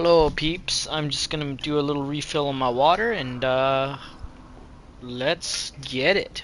Hello peeps, I'm just gonna do a little refill on my water and let's get it.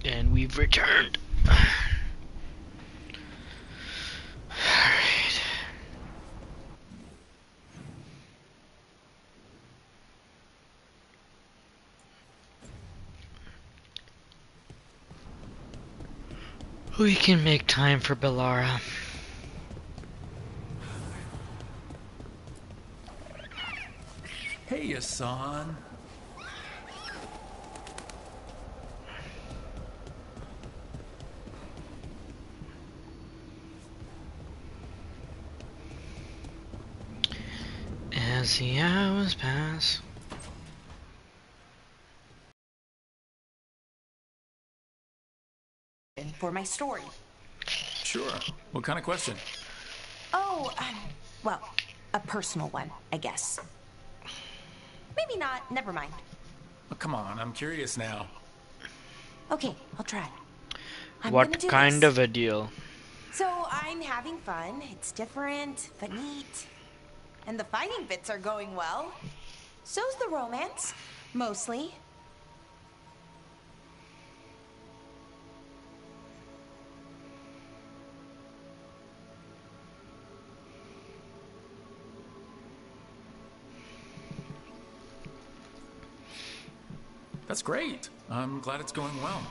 And we've returned. Alright. We can make time for Bellara. Hey, Hassan. As the hours pass. For my story. Sure. What kind of question? Oh, well, a personal one, I guess. Maybe not. Never mind. Oh, come on, I'm curious now. Okay, I'll try. I'm gonna What do kind this. of a deal? So I'm having fun. It's different, but neat. And the fighting bits are going well. So's the romance. Mostly. That's great. I'm glad it's going well.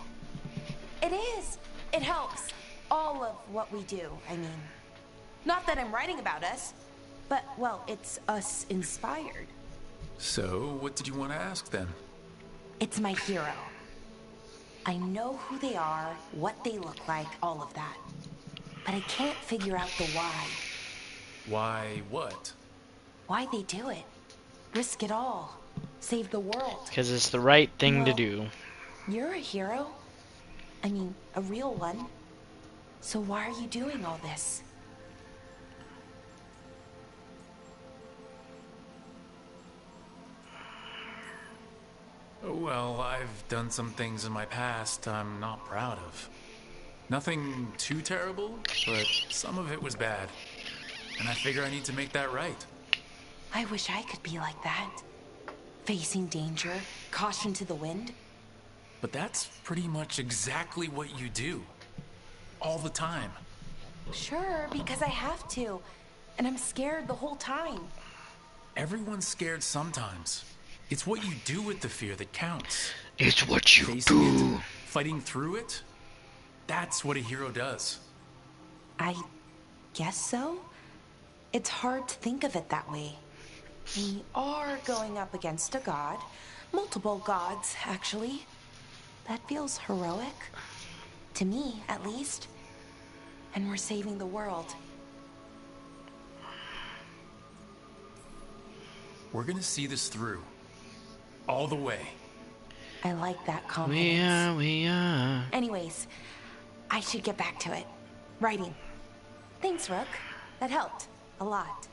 It is. It helps. All of what we do, I mean. Not that I'm writing about us, but, well, it's us inspired. So, what did you want to ask then? It's my hero. I know who they are, what they look like, all of that. But I can't figure out the why. Why what? Why they do it. Risk it all. Save the world. Because it's the right thing to Well, do. You're a hero. I mean, a real one. So why are you doing all this? Well, I've done some things in my past I'm not proud of. Nothing too terrible, but some of it was bad. And I figure I need to make that right. I wish I could be like that. Facing danger, caution to the wind. But that's pretty much exactly what you do. All the time. Sure, because I have to. And I'm scared the whole time. Everyone's scared sometimes. It's what you do with the fear that counts. It's what you Facing do. it, fighting through it, that's what a hero does. I guess so. It's hard to think of it that way. We are going up against a god. Multiple gods, actually. That feels heroic. To me, at least. And we're saving the world. We're gonna see this through. All the way. I like that confidence. We are. Anyways, I should get back to it. Writing. Thanks, Rook. That helped. A lot.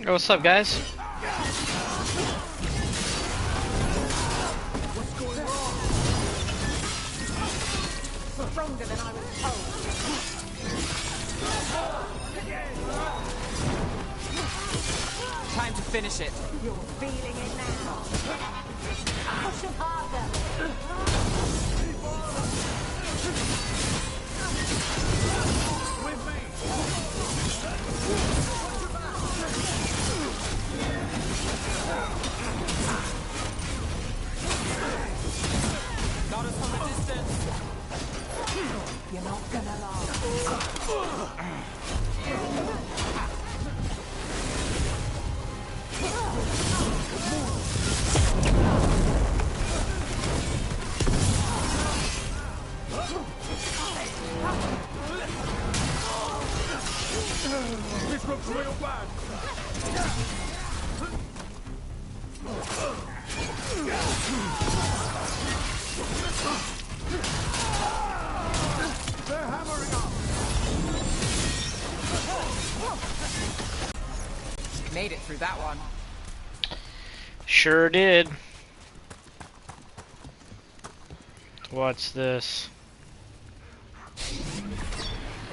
Oh, what's up, guys? What's going wrong? Stronger than I was told. Time to finish it. You're feeling it now. Push him harder. With me. Got us from a distance. You're not gonna last. This looks real bad. They're hammering up. Made it through that one. Sure did. What's this?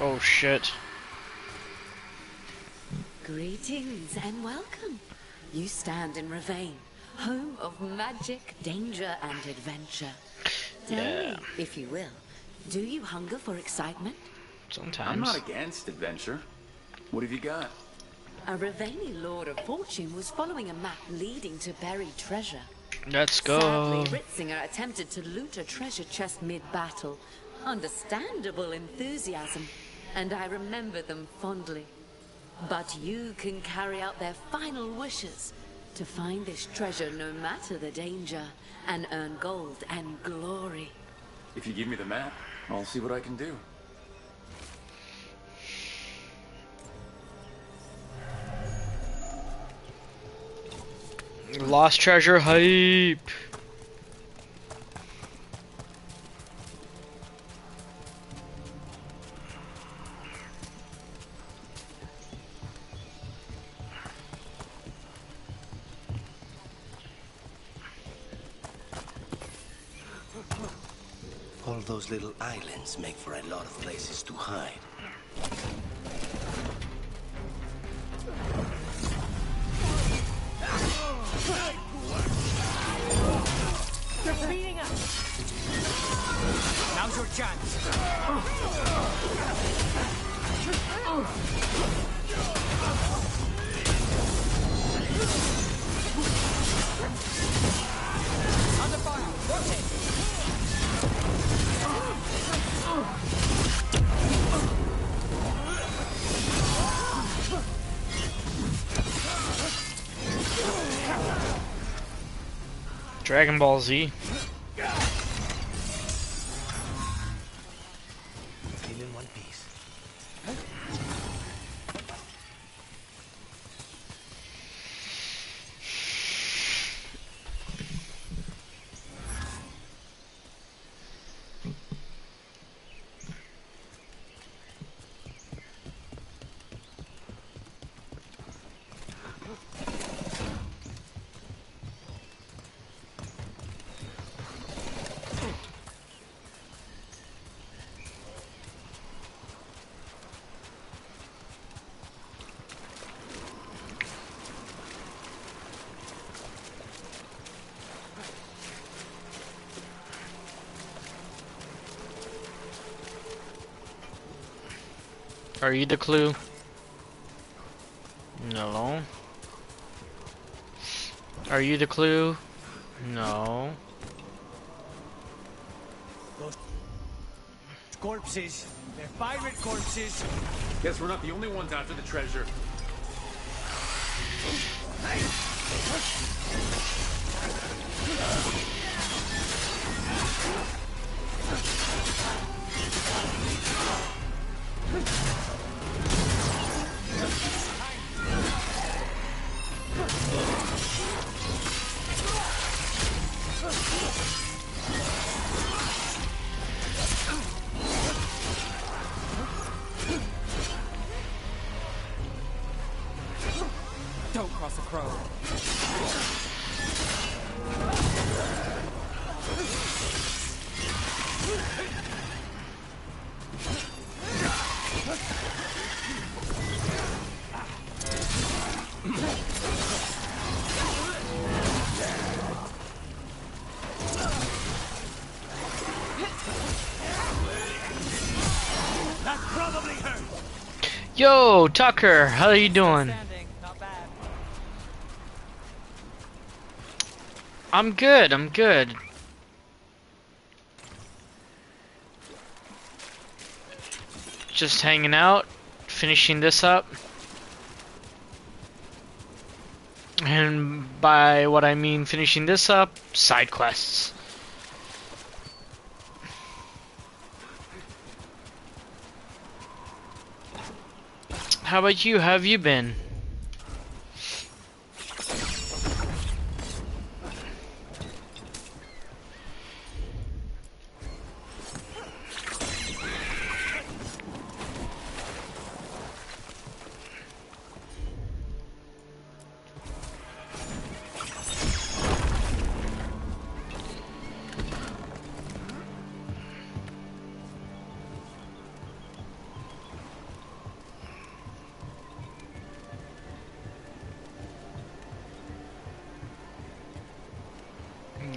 Oh shit. Greetings and welcome. You stand in Ravane, home of magic, danger, and adventure. Tell Yeah. me, if you will, do you hunger for excitement? Sometimes. I'm not against adventure. What have you got? A Ravani Lord of Fortune was following a map leading to buried treasure. Let's go. Sadly, Ritzinger attempted to loot a treasure chest mid-battle. Understandable enthusiasm, and I remember them fondly. But you can carry out their final wishes to find this treasure no matter the danger, and earn gold and glory. If you give me the map, I'll see what I can do. Lost treasure hype. those little islands make for a lot of places to hide. They're beating us! Now's your chance! Under fire! Rotate! Dragon Ball Z. Still in one piece. Are you the clue? No. Are you the clue? No. Those corpses. They're pirate corpses. Guess we're not the only ones after the treasure. Don't cross a crow. That probably hurt. Yo, Tucker, how are you doing? Standing, not bad. I'm good, I'm good. Just hanging out, finishing this up. And by what I mean finishing this up, side quests. How about you? How have you been?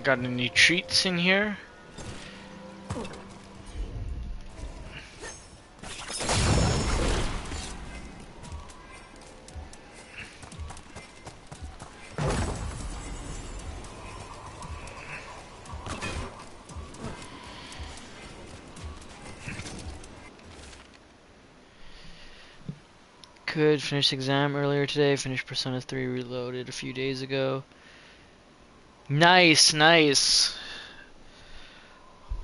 Got any treats in here? Could finish exam earlier today. Finished Persona 3 Reloaded a few days ago. Nice, nice.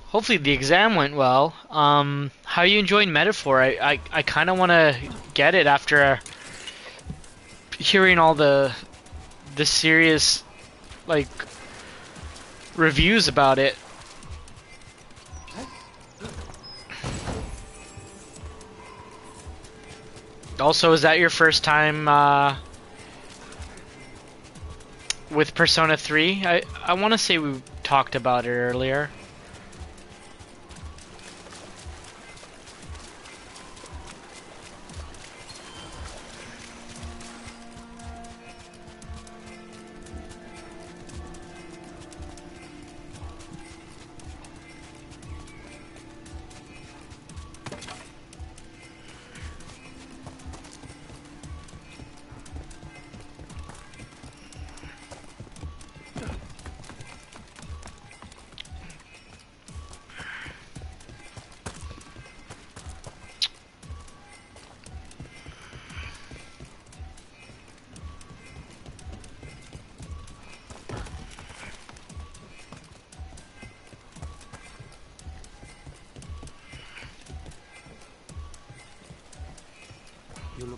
Hopefully the exam went well. How are you enjoying Metaphor? I kind of want to get it after hearing all the serious, like, reviews about it. Also, is that your first time with Persona 3? I want to say we talked about it earlier.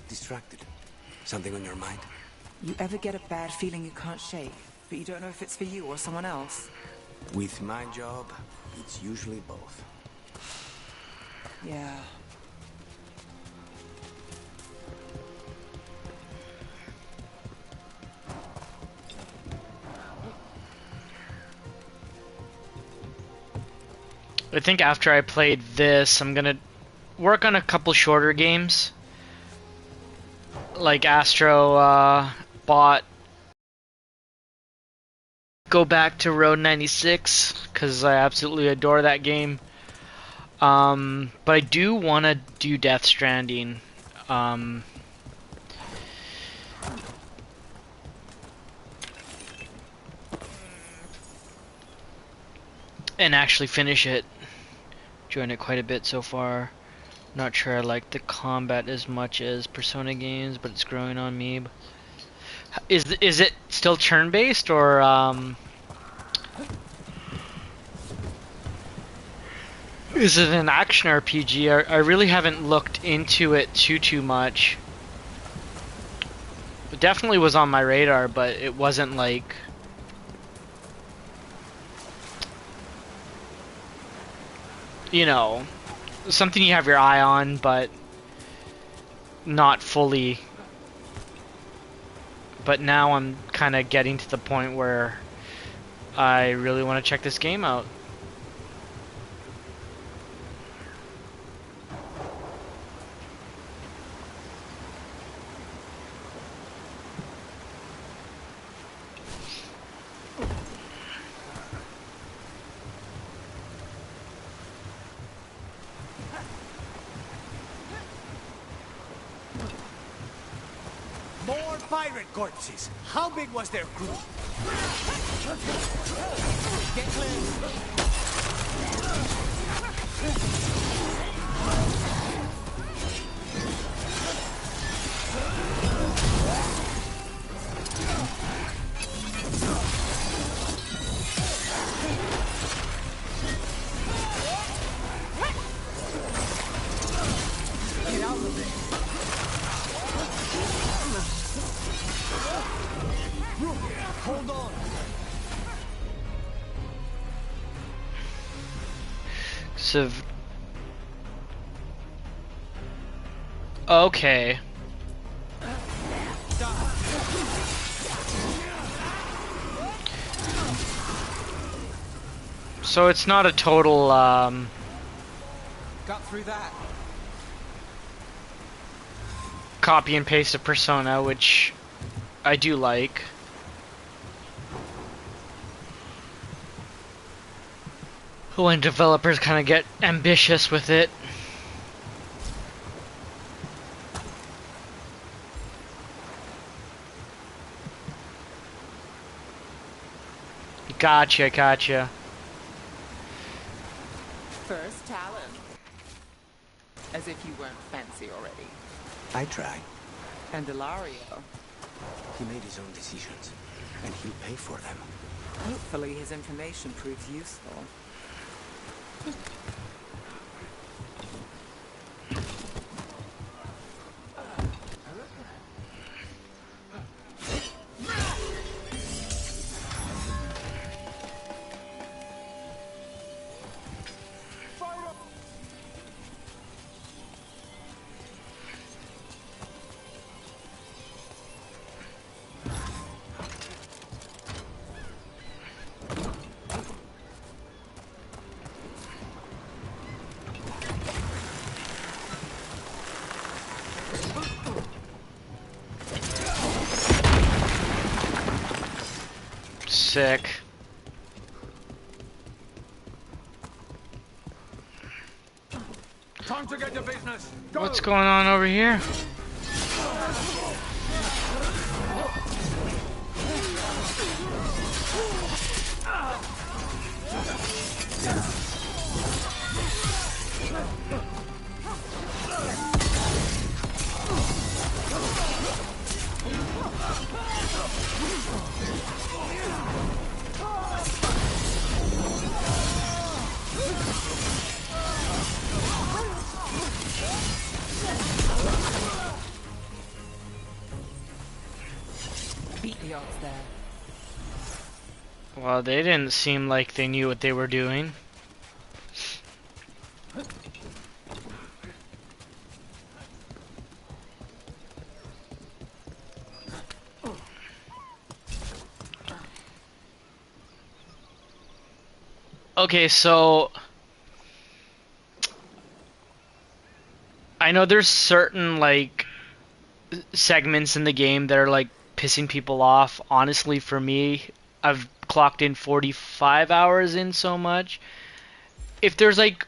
look distracted. Something on your mind? You ever get a bad feeling you can't shake, but you don't know if it's for you or someone else? With my job, it's usually both. Yeah. I think after I played this, I'm gonna work on a couple shorter games. Like Astro bought. Go back to Road 96, because I absolutely adore that game. But I do want to do Death Stranding. And actually finish it. Enjoying it quite a bit so far. Not sure I like the combat as much as Persona games, but it's growing on me. Is it still turn-based, or is it an action RPG? I really haven't looked into it too much. It definitely was on my radar, but it wasn't like... You know, something you have your eye on, but not fully. But now I'm kind of getting to the point where I really want to check this game out. More pirate corpses. How big was their crew? Get clear. Get out of there. Hold on. Okay. So it's not a total Got through that. copy and paste of Persona, which I do like. When developers kind of get ambitious with it. Gotcha. First talent. As if you weren't fancy already. I try. And Ilario. He made his own decisions, and he'll pay for them. Hopefully his information proves useful. Sick. Time to get to business. Go. What's going on over here? beat the odds there. Well, they didn't seem like they knew what they were doing. Okay, so I know there's certain like segments in the game that are like pissing people off. Honestly, for me, I've clocked in 45 hours in so much. If there's like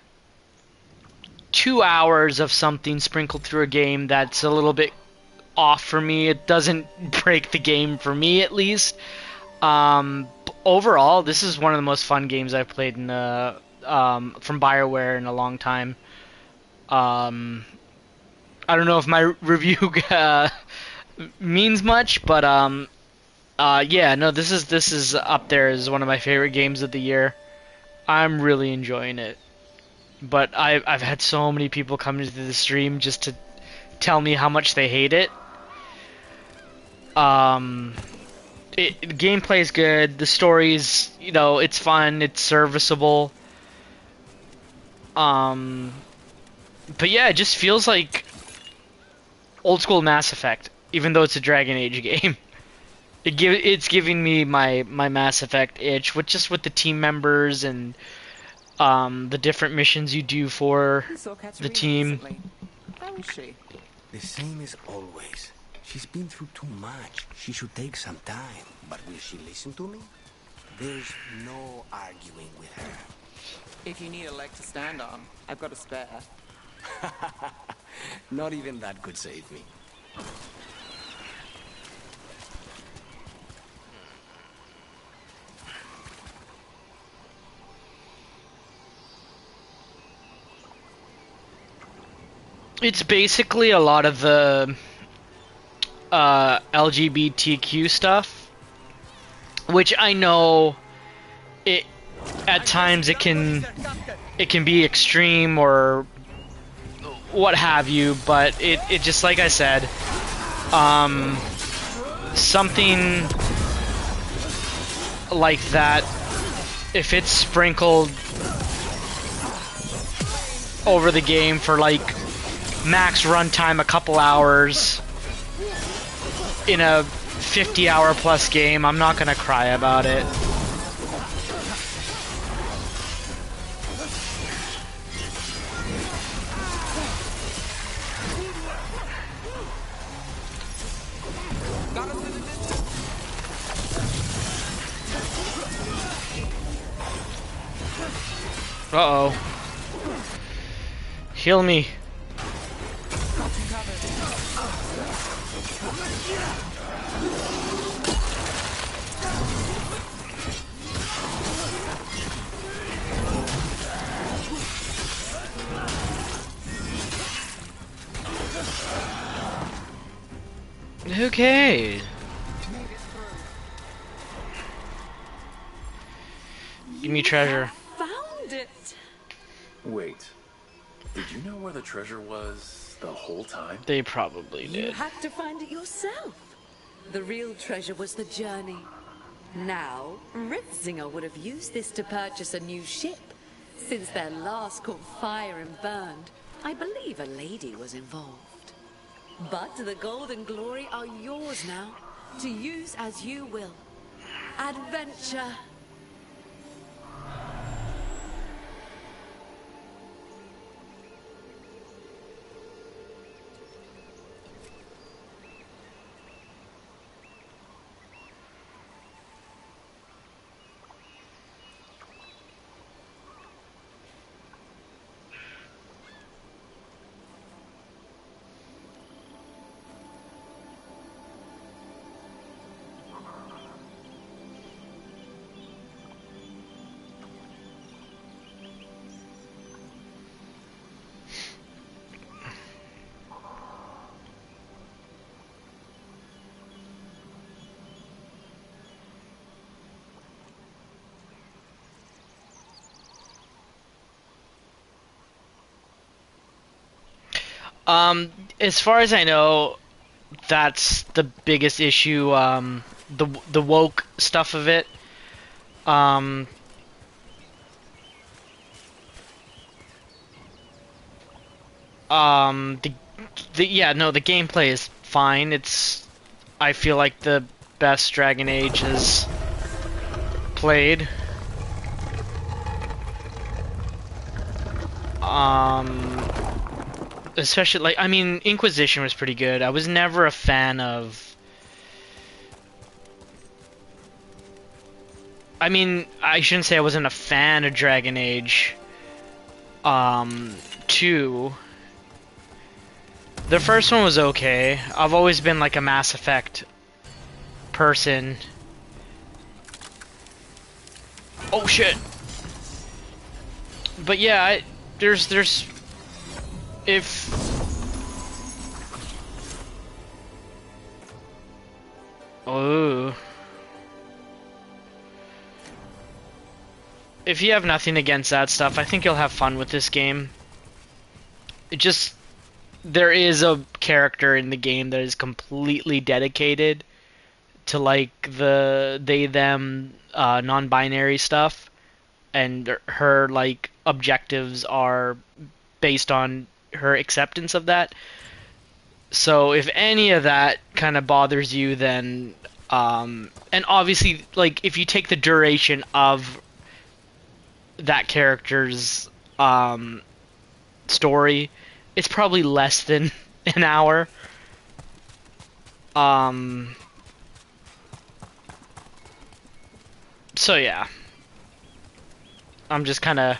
2 hours of something sprinkled through a game that's a little bit off for me, it doesn't break the game for me at least. Overall, this is one of the most fun games I've played in from BioWare in a long time. I don't know if my review means much, but yeah, no, this is up there as one of my favorite games of the year. I'm really enjoying it. But I've had so many people come into the stream just to tell me how much they hate it. Gameplay is good. The story's, you know, it's fun. It's serviceable. But yeah, it just feels like old school Mass Effect, even though it's a Dragon Age game. It's giving me my Mass Effect itch, with the team members and the different missions you do for the team. How is she? The same as always. She's been through too much. She should take some time. But will she listen to me? There's no arguing with her. If you need a leg to stand on, I've got a spare. Not even that could save me. It's basically a lot of the LGBTQ stuff, which I know at times it can be extreme or what have you, but it just, like I said, something like that, if it's sprinkled over the game for like max runtime a couple hours in a 50-hour plus game, I'm not gonna cry about it. Uh-oh. Heal me. Okay. Give me treasure. Found it. Wait, did you know where the treasure was the whole time? They probably You did. had to find it yourself. The real treasure was the journey. Now, Riftzinger would have used this to purchase a new ship. Since their last caught fire and burned, I believe a lady was involved. But the gold and glory are yours now, to use as you will. Adventure! As far as I know, that's the biggest issue. The woke stuff of it. Um, the gameplay is fine. I feel like the best Dragon Age has played. Especially, like, I mean, Inquisition was pretty good. I was never a fan of... I mean, I shouldn't say I wasn't a fan of Dragon Age 2. The first one was okay. I've always been like a Mass Effect person. Oh shit! But yeah, there's if if you have nothing against that stuff, I think you'll have fun with this game. There is a character in the game that is completely dedicated to like the they them non-binary stuff, and her like objectives are based on her acceptance of that. So if any of that kind of bothers you, then and obviously, like, if you take the duration of that character's story, it's probably less than an hour. So yeah, I'm just kind of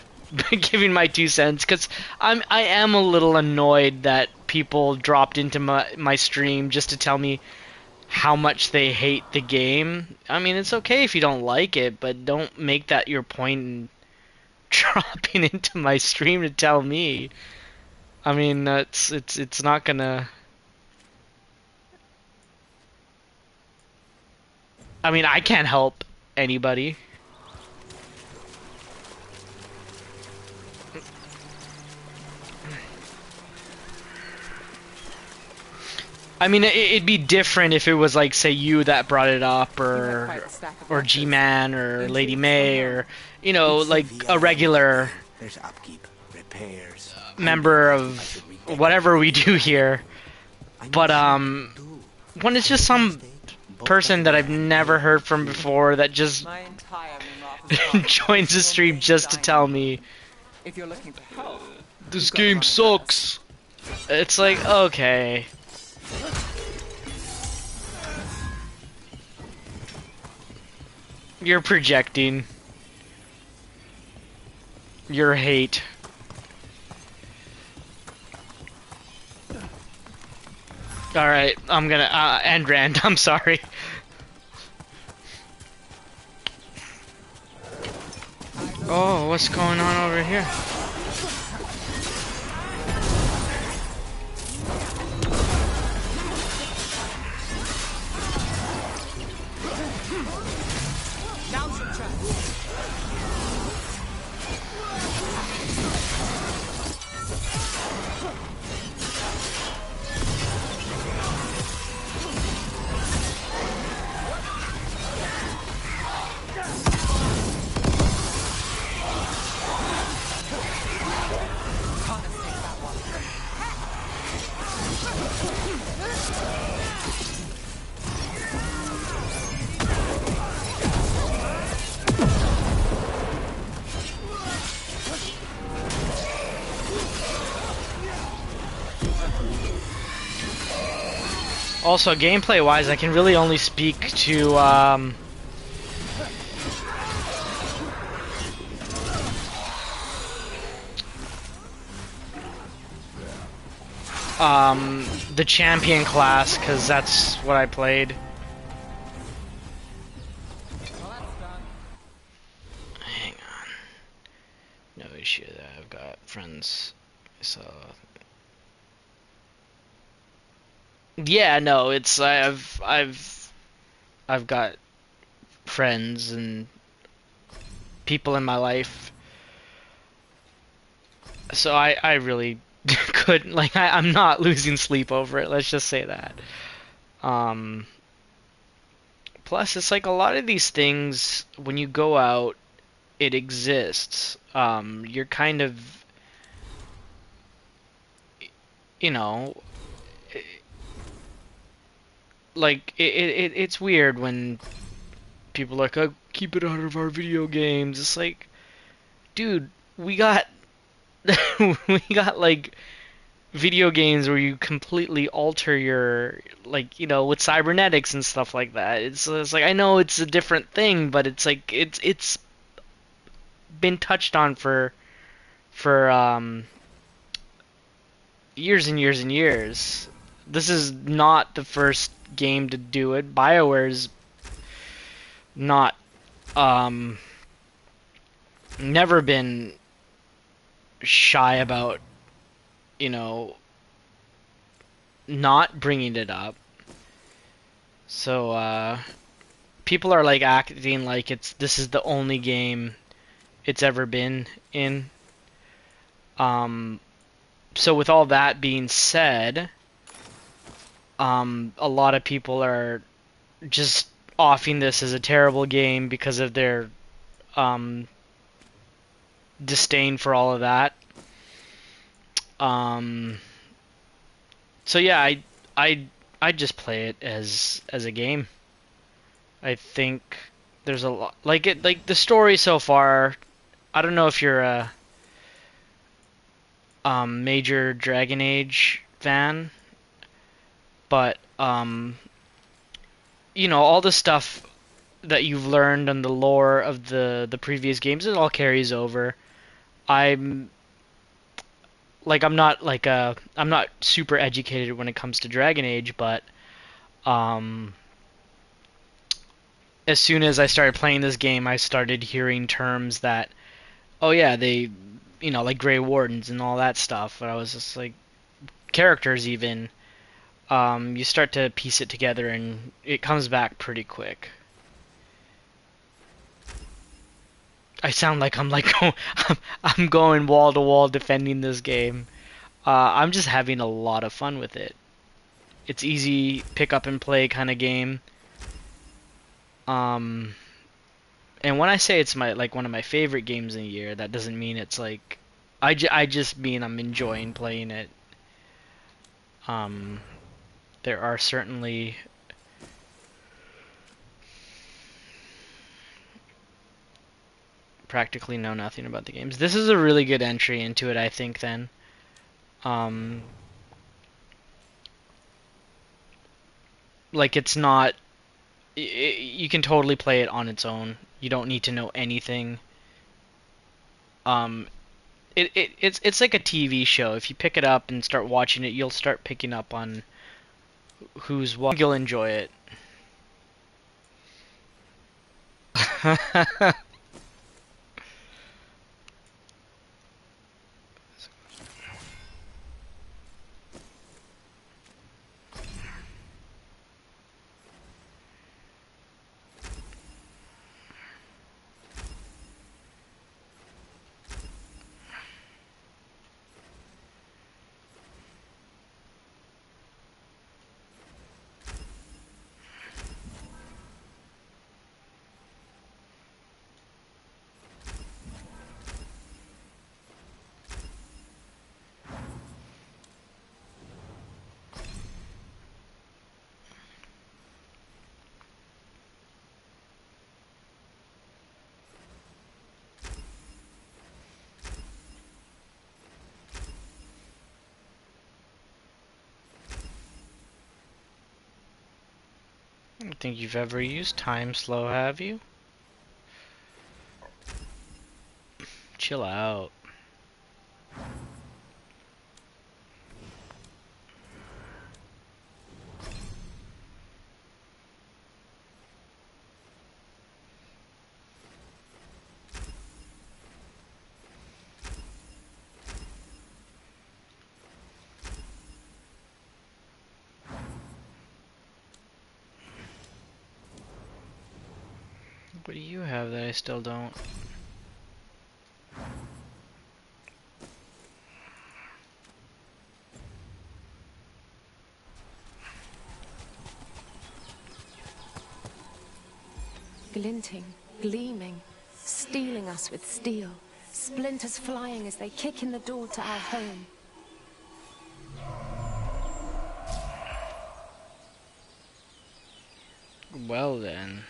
giving my 2 cents because I am a little annoyed that people dropped into my stream just to tell me how much they hate the game. I mean, it's okay if you don't like it, but don't make that your point in dropping into my stream to tell me. I mean, it's not gonna... I mean, I can't help anybody. I mean, it'd be different if it was like, say, you that brought it up, or G-Man, or Lady May, or, you know, like a regular member of whatever we do here. But when it's just some person that I've never heard from before that just joins the stream just to tell me this game sucks, it's like, okay. You're projecting your hate. Alright, I'm gonna end Rand, I'm sorry. Oh, what's going on over here? Also, gameplay-wise, I can really only speak to the champion class, because that's what I played. Hang on. No issue that I've got friends, so... Yeah, no, it's I've got friends and people in my life, so I really couldn't, like, I'm not losing sleep over it, let's just say that. Um, Plus, it's like a lot of these things, when you go out, it exists. You're kind of, you know, like it's weird when people are like, oh, keep it out of our video games. It's like, dude, we got we got like video games where you completely alter your, like, with cybernetics and stuff like that. It's like, I know it's a different thing, but it's like it's been touched on for years and years and years. This is not the first game to do it. BioWare's not never been shy about, you know, not bringing it up. So people are like acting like this is the only game it's ever been in. So with all that being said, a lot of people are just offing this as a terrible game because of their disdain for all of that. So yeah, I just play it as a game. I think there's a lot like the story so far. I don't know if you're a major Dragon Age fan, but all the stuff that you've learned and the lore of the previous games, it all carries over. I'm not super educated when it comes to Dragon Age, but as soon as I started playing this game, I started hearing terms that, oh yeah, they, like Grey Wardens and all that stuff. And I was just like, characters even. You start to piece it together, and it comes back pretty quick. I sound like I'm I'm going wall to wall defending this game. I'm just having a lot of fun with it. It's easy, pick up and play kind of game. And when I say it's one of my favorite games in a year, that doesn't mean it's like I just mean I'm enjoying playing it. There are certainly practically know nothing about the games. This is a really good entry into it, I think, then. Like, it's not... you can totally play it on its own. You don't need to know anything. It's like a TV show. If you pick it up and start watching it, you'll start picking up on who's what. You'll enjoy it. I don't think you've ever used time slow, have you? Chill out. What do you have that I still don't? glinting, gleaming, stealing us with steel, splinters flying as they kick in the door to our home. Well then.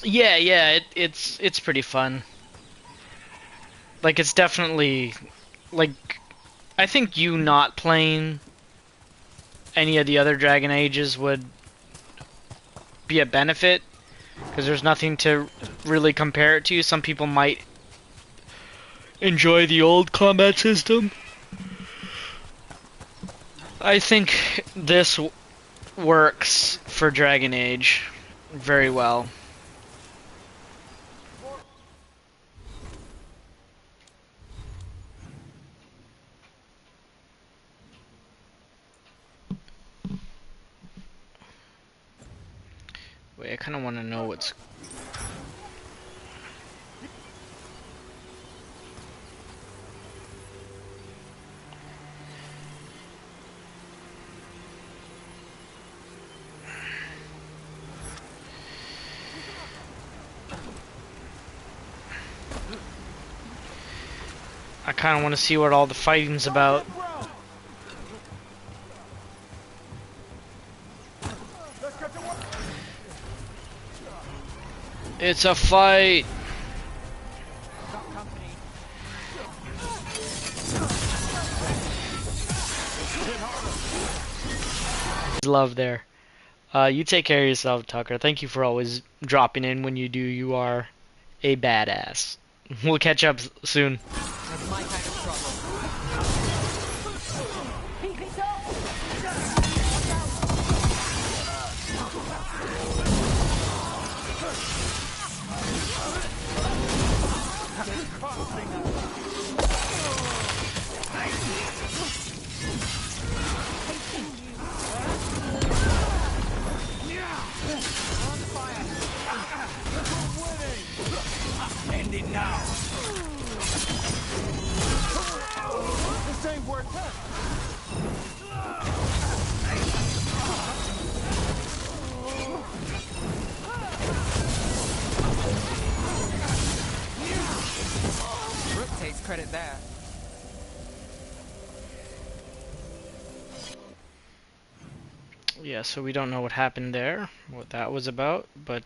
Yeah, it's pretty fun. Like, it's definitely, like, I think you not playing any of the other Dragon Ages would be a benefit, because there's nothing to really compare it to. Some people might enjoy the old combat system. I think this works for Dragon Age very well. Wait, I kind of want to know what's... I kind of want to see what all the fighting's about. It's a fight! Love there. You take care of yourself, Tucker. Thank you for always dropping in when you do. You are a badass. We'll catch up soon. That's my kind of trouble. End it now. This ain't worth it. Brooke takes credit there. Yeah, so we don't know what happened there, what that was about, but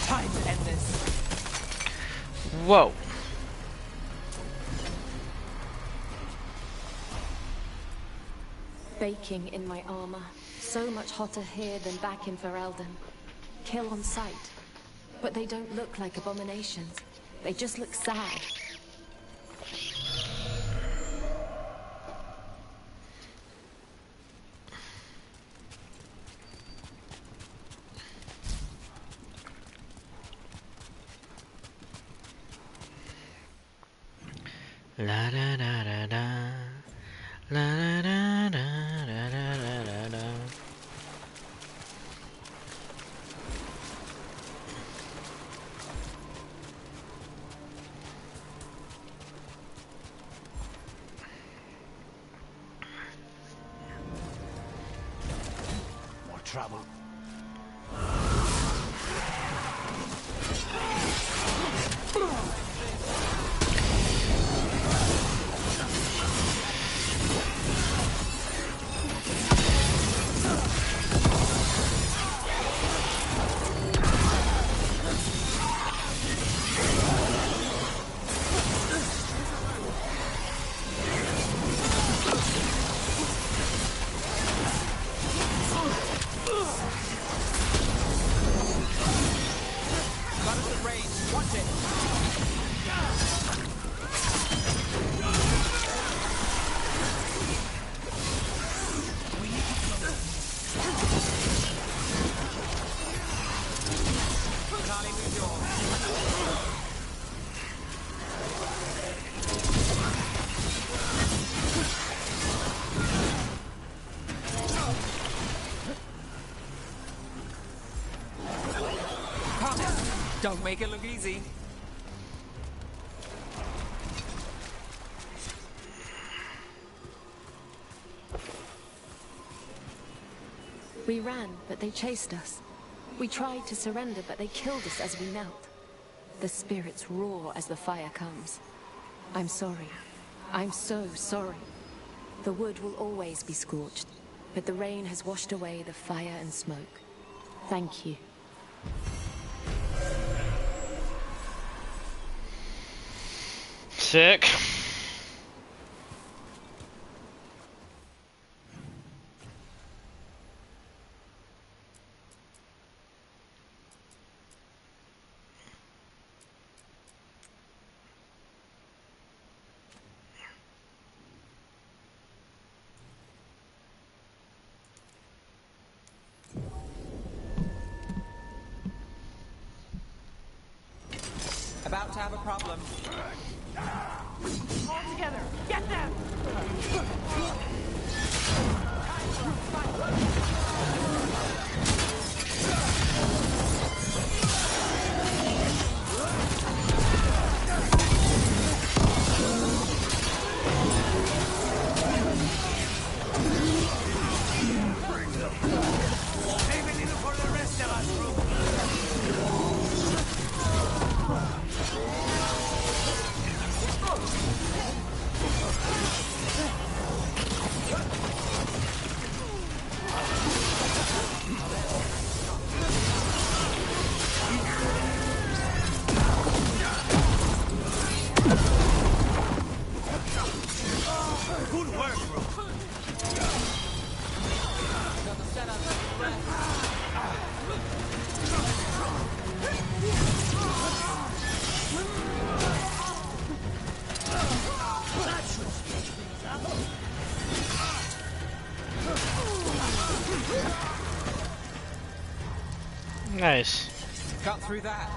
Time to end this. Whoa. Baking in my armor. So much hotter here than back in Ferelden. Kill on sight. But they don't look like abominations. They just look sad. La da da da da. La da da da da da da da. More trouble. Don't make it look easy. We ran, but they chased us. We tried to surrender, but they killed us as we knelt. The spirits roar as the fire comes. I'm sorry. I'm so sorry. The wood will always be scorched, but the rain has washed away the fire and smoke. Thank you. Sick. About to have a problem. All together! Get them! Save a little for the rest of us, Rook. Good work, Rook. Nice. Got through that.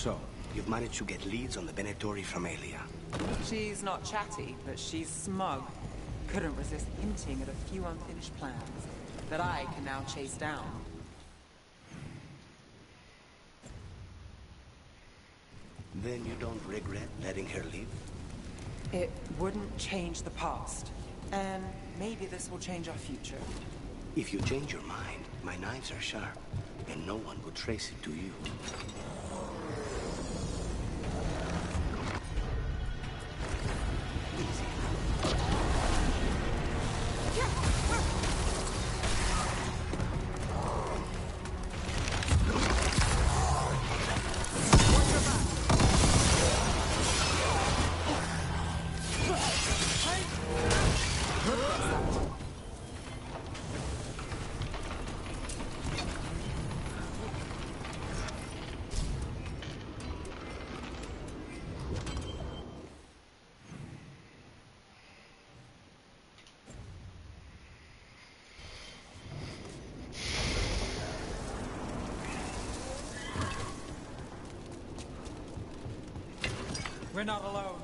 So, you've managed to get leads on the Venatori from Aelia. She's not chatty, but she's smug. Couldn't resist hinting at a few unfinished plans that I can now chase down. Then you don't regret letting her leave? It wouldn't change the past. And maybe this will change our future. If you change your mind, my knives are sharp, and no one would trace it to you. We're not alone.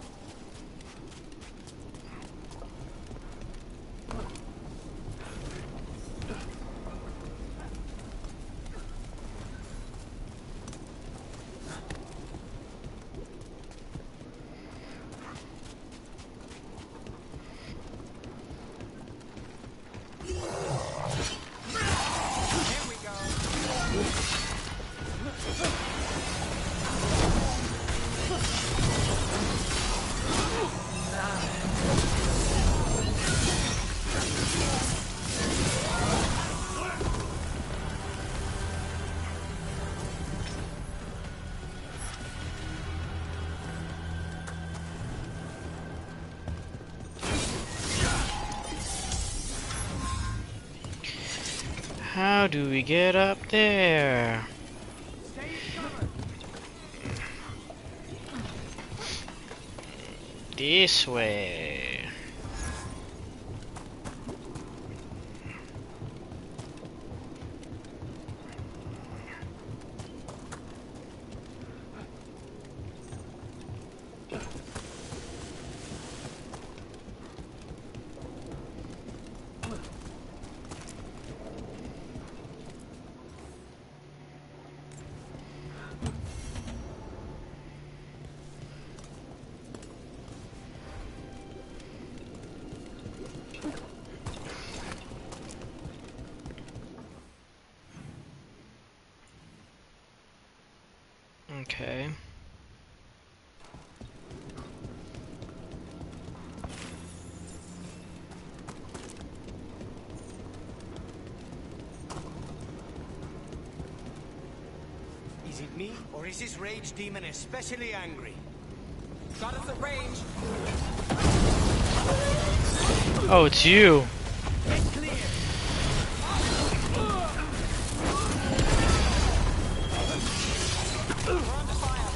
Here we go. How do we get up there? This way. Okay. Is it me, or is this rage demon especially angry? Got us at range. Oh, it's you. Get clear! We're under fire.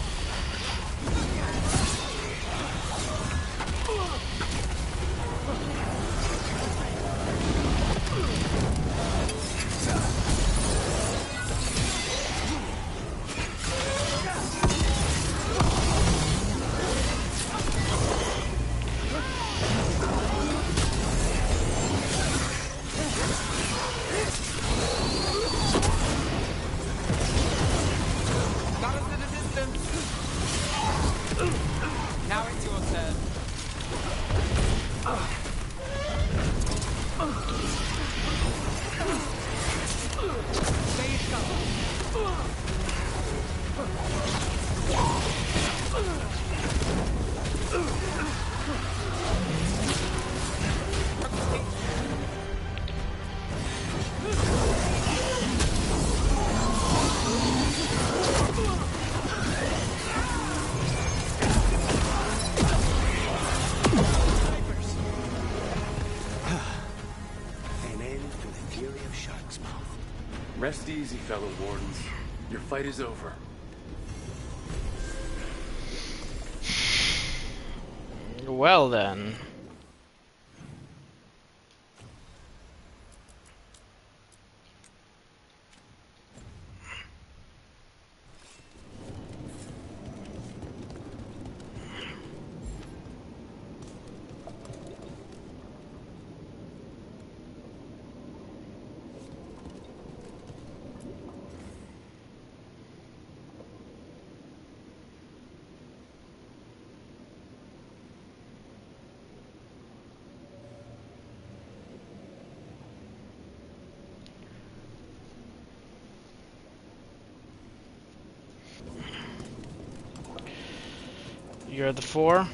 Got us at a distance. Now it's your turn. Stay sharp. An end to the fury of Shark's Mouth. Rest easy, fellow wardens. Your fight is over. Well then. You're the 4.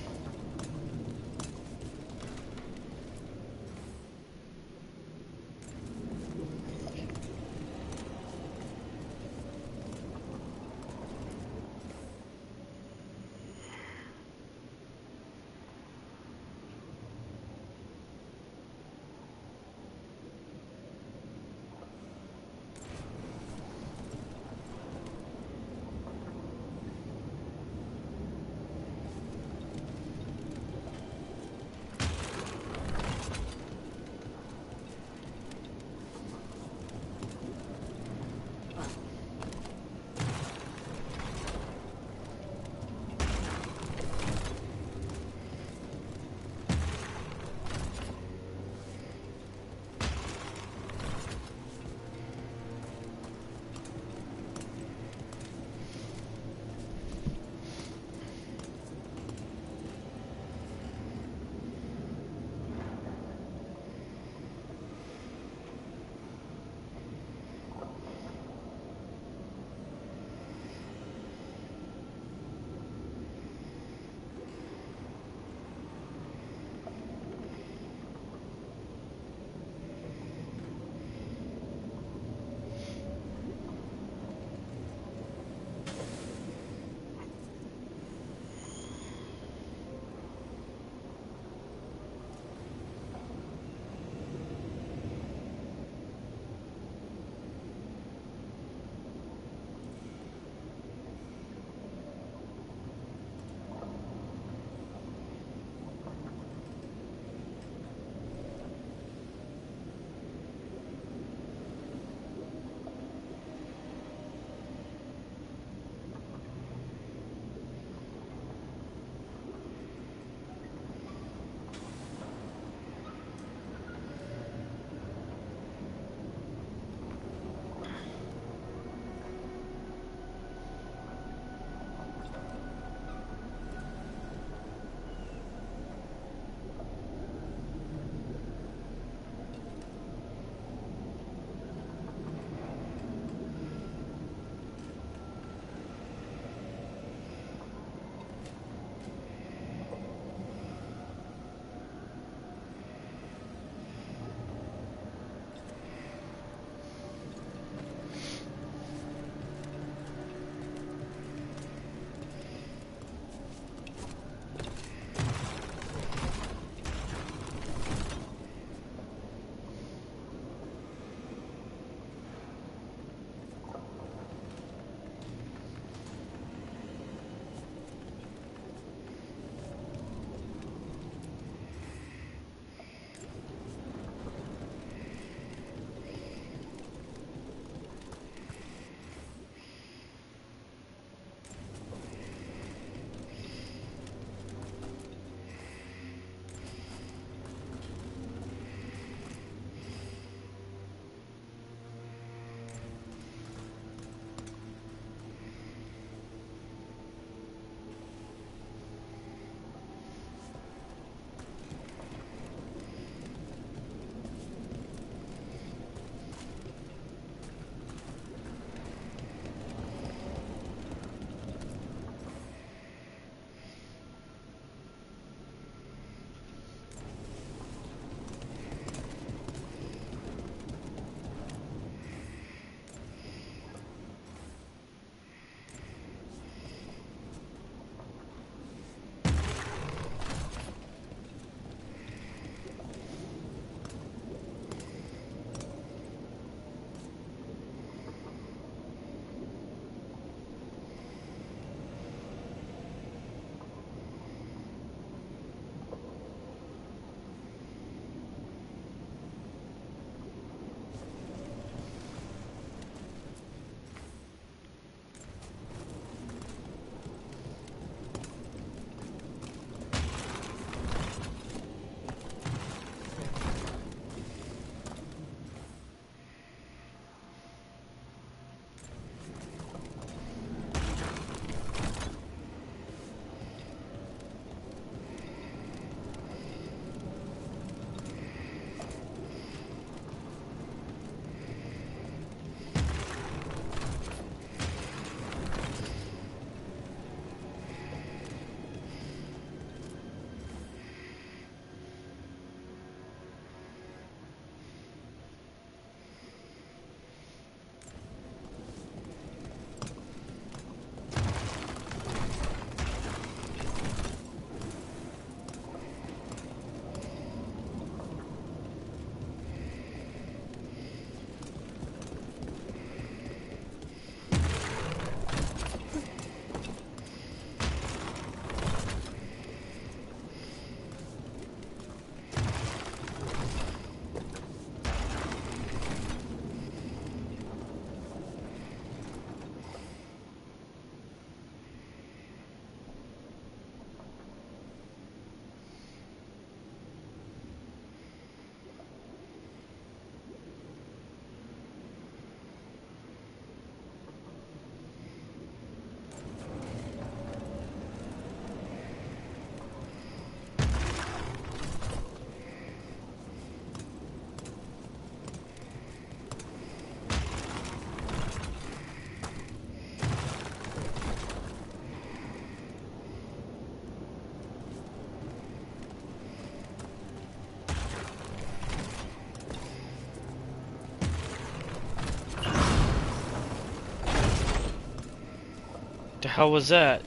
The hell was that?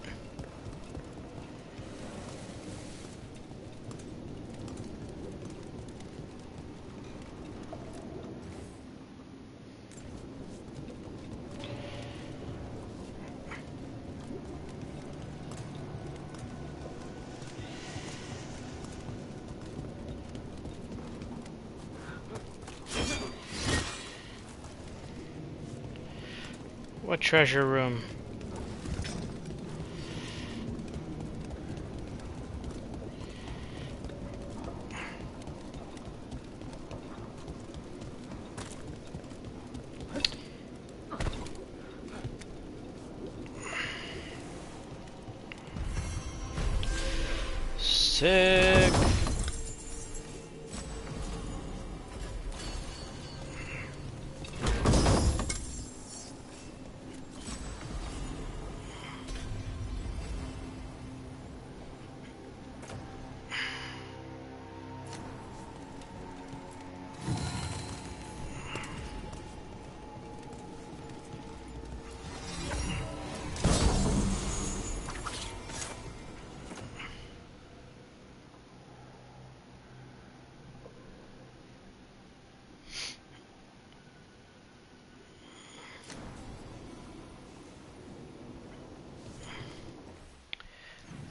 What treasure room? Sick.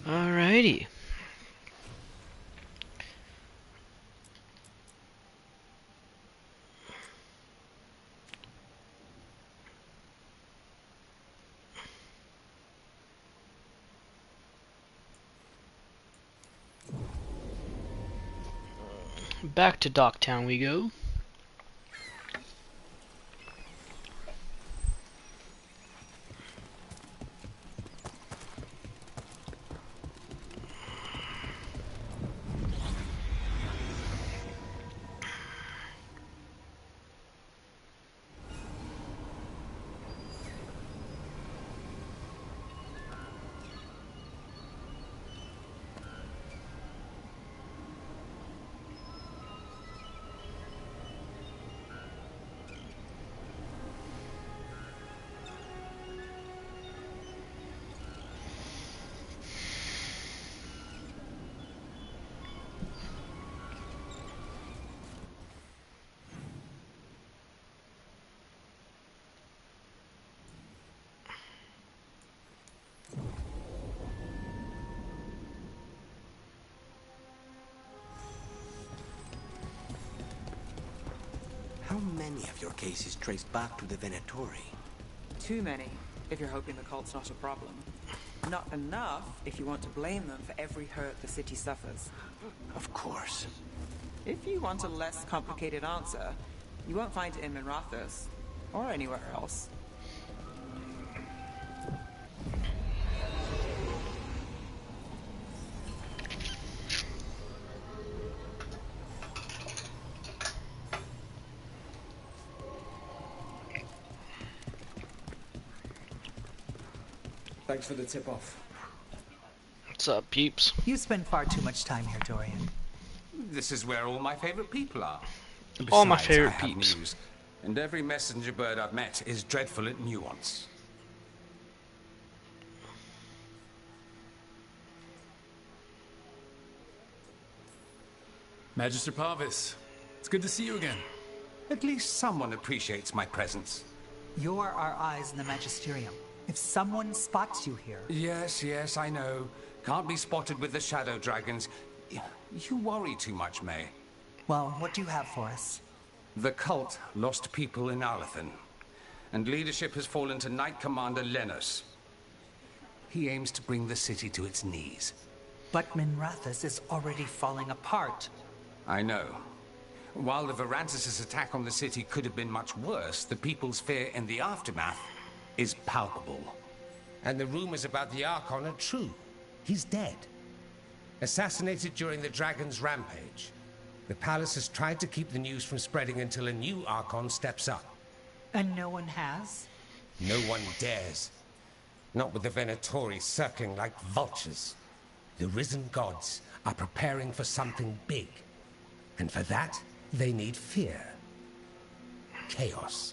Alrighty. Back to Docktown we go. How many of your cases trace back to the Venatori? Too many, if you're hoping the cult's not a problem. Not enough if you want to blame them for every hurt the city suffers. Of course. If you want a less complicated answer, you won't find it in Minrathous, or anywhere else. Thanks for the tip-off. What's up, peeps? You spend far too much time here, Dorian. This is where all my favorite people are. All my Besides, favorite I have peeps. news, and every messenger bird I've met is dreadful at nuance. Magister Parvis, it's good to see you again. At least someone appreciates my presence. You're our eyes in the Magisterium. If someone spots you here... Yes, I know. Can't be spotted with the shadow dragons. You worry too much, May. Well, what do you have for us? The cult lost people in Arlathan, and leadership has fallen to Knight Commander Lenos. He aims to bring the city to its knees. But Minrathous is already falling apart. I know. While the Varantis' attack on the city could have been much worse, the people's fear in the aftermath is palpable. And the rumors about the Archon are true. He's dead. Assassinated during the Dragon's rampage. The palace has tried to keep the news from spreading until a new Archon steps up. And no one has? No one dares. Not with the Venatori circling like vultures. The risen gods are preparing for something big. And for that, they need fear. Chaos.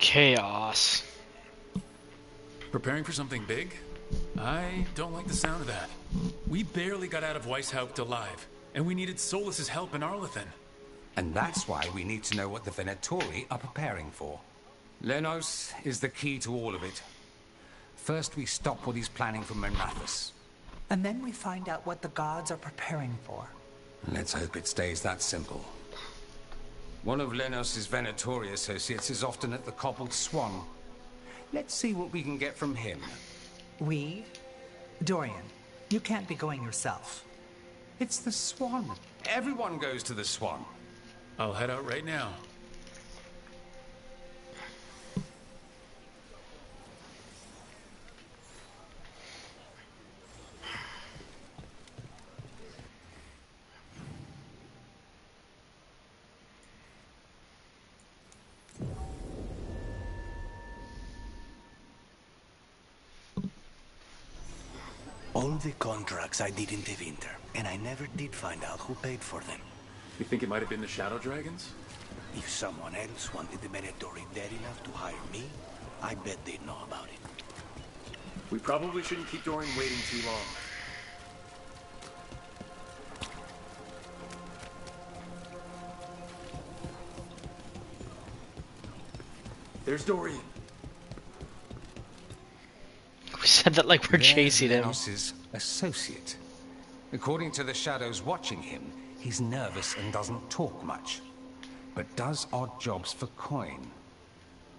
Chaos. Preparing for something big? I don't like the sound of that. We barely got out of Weishaupt alive, and we needed Solus's help in Arlethan. And that's why we need to know what the Venatori are preparing for. Lenos is the key to all of it. First, we stop what he's planning for Monathus. And then we find out what the gods are preparing for. Let's hope it stays that simple. One of Lenos' Venatori associates is often at the Cobbled Swan. Let's see what we can get from him. We? Dorian, you can't be going yourself. It's the Swan. Everyone goes to the Swan. I'll head out right now. All the contracts I did in the winter, and I never did find out who paid for them. You think it might have been the Shadow Dragons? If someone else wanted the Venatori dead enough to hire me, I bet they'd know about it. We probably shouldn't keep Dorian waiting too long. There's Dorian. We said that like we're chasing him. Lenos' associate. According to the shadows watching him, he's nervous and doesn't talk much, but does odd jobs for coin.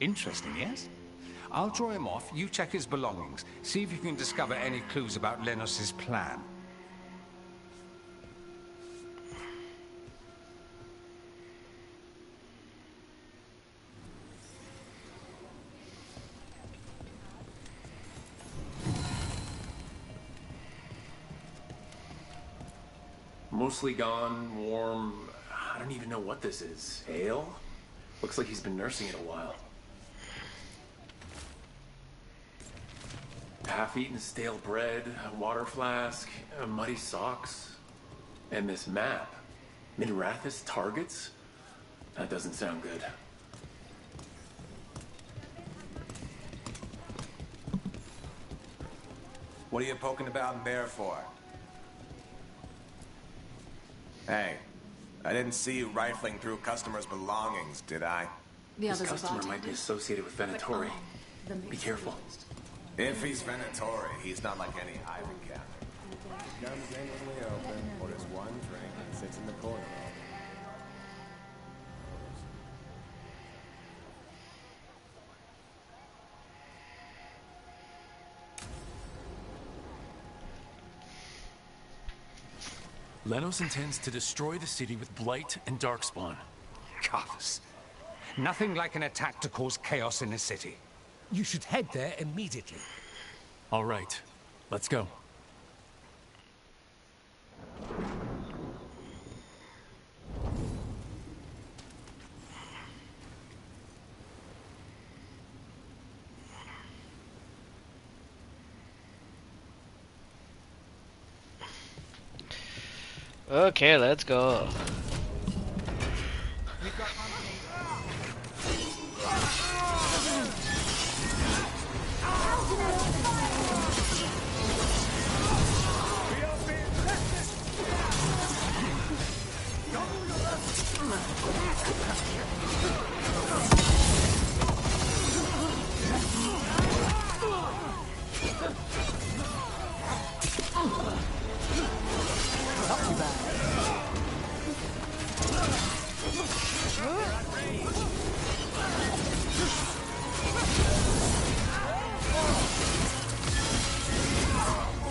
Interesting, yes? I'll draw him off, you check his belongings, see if you can discover any clues about Lenos' plan. Mostly gone, warm. I don't even know what this is. Ale? Looks like he's been nursing it a while. Half-eaten stale bread, a water flask, muddy socks, and this map. Minrathous targets? That doesn't sound good. What are you poking about in there for? Hey, I didn't see you rifling through customers' belongings, did I? This customer might be associated with Venatori. Be careful. If he's Venatori, he's not like any Ivan captain. He comes in when we open, orders one drink, and sits in the corner all day. Lenos intends to destroy the city with Blight and Darkspawn. Goddess. Nothing like an attack to cause chaos in the city. You should head there immediately. All right, let's go. Okay, let's go.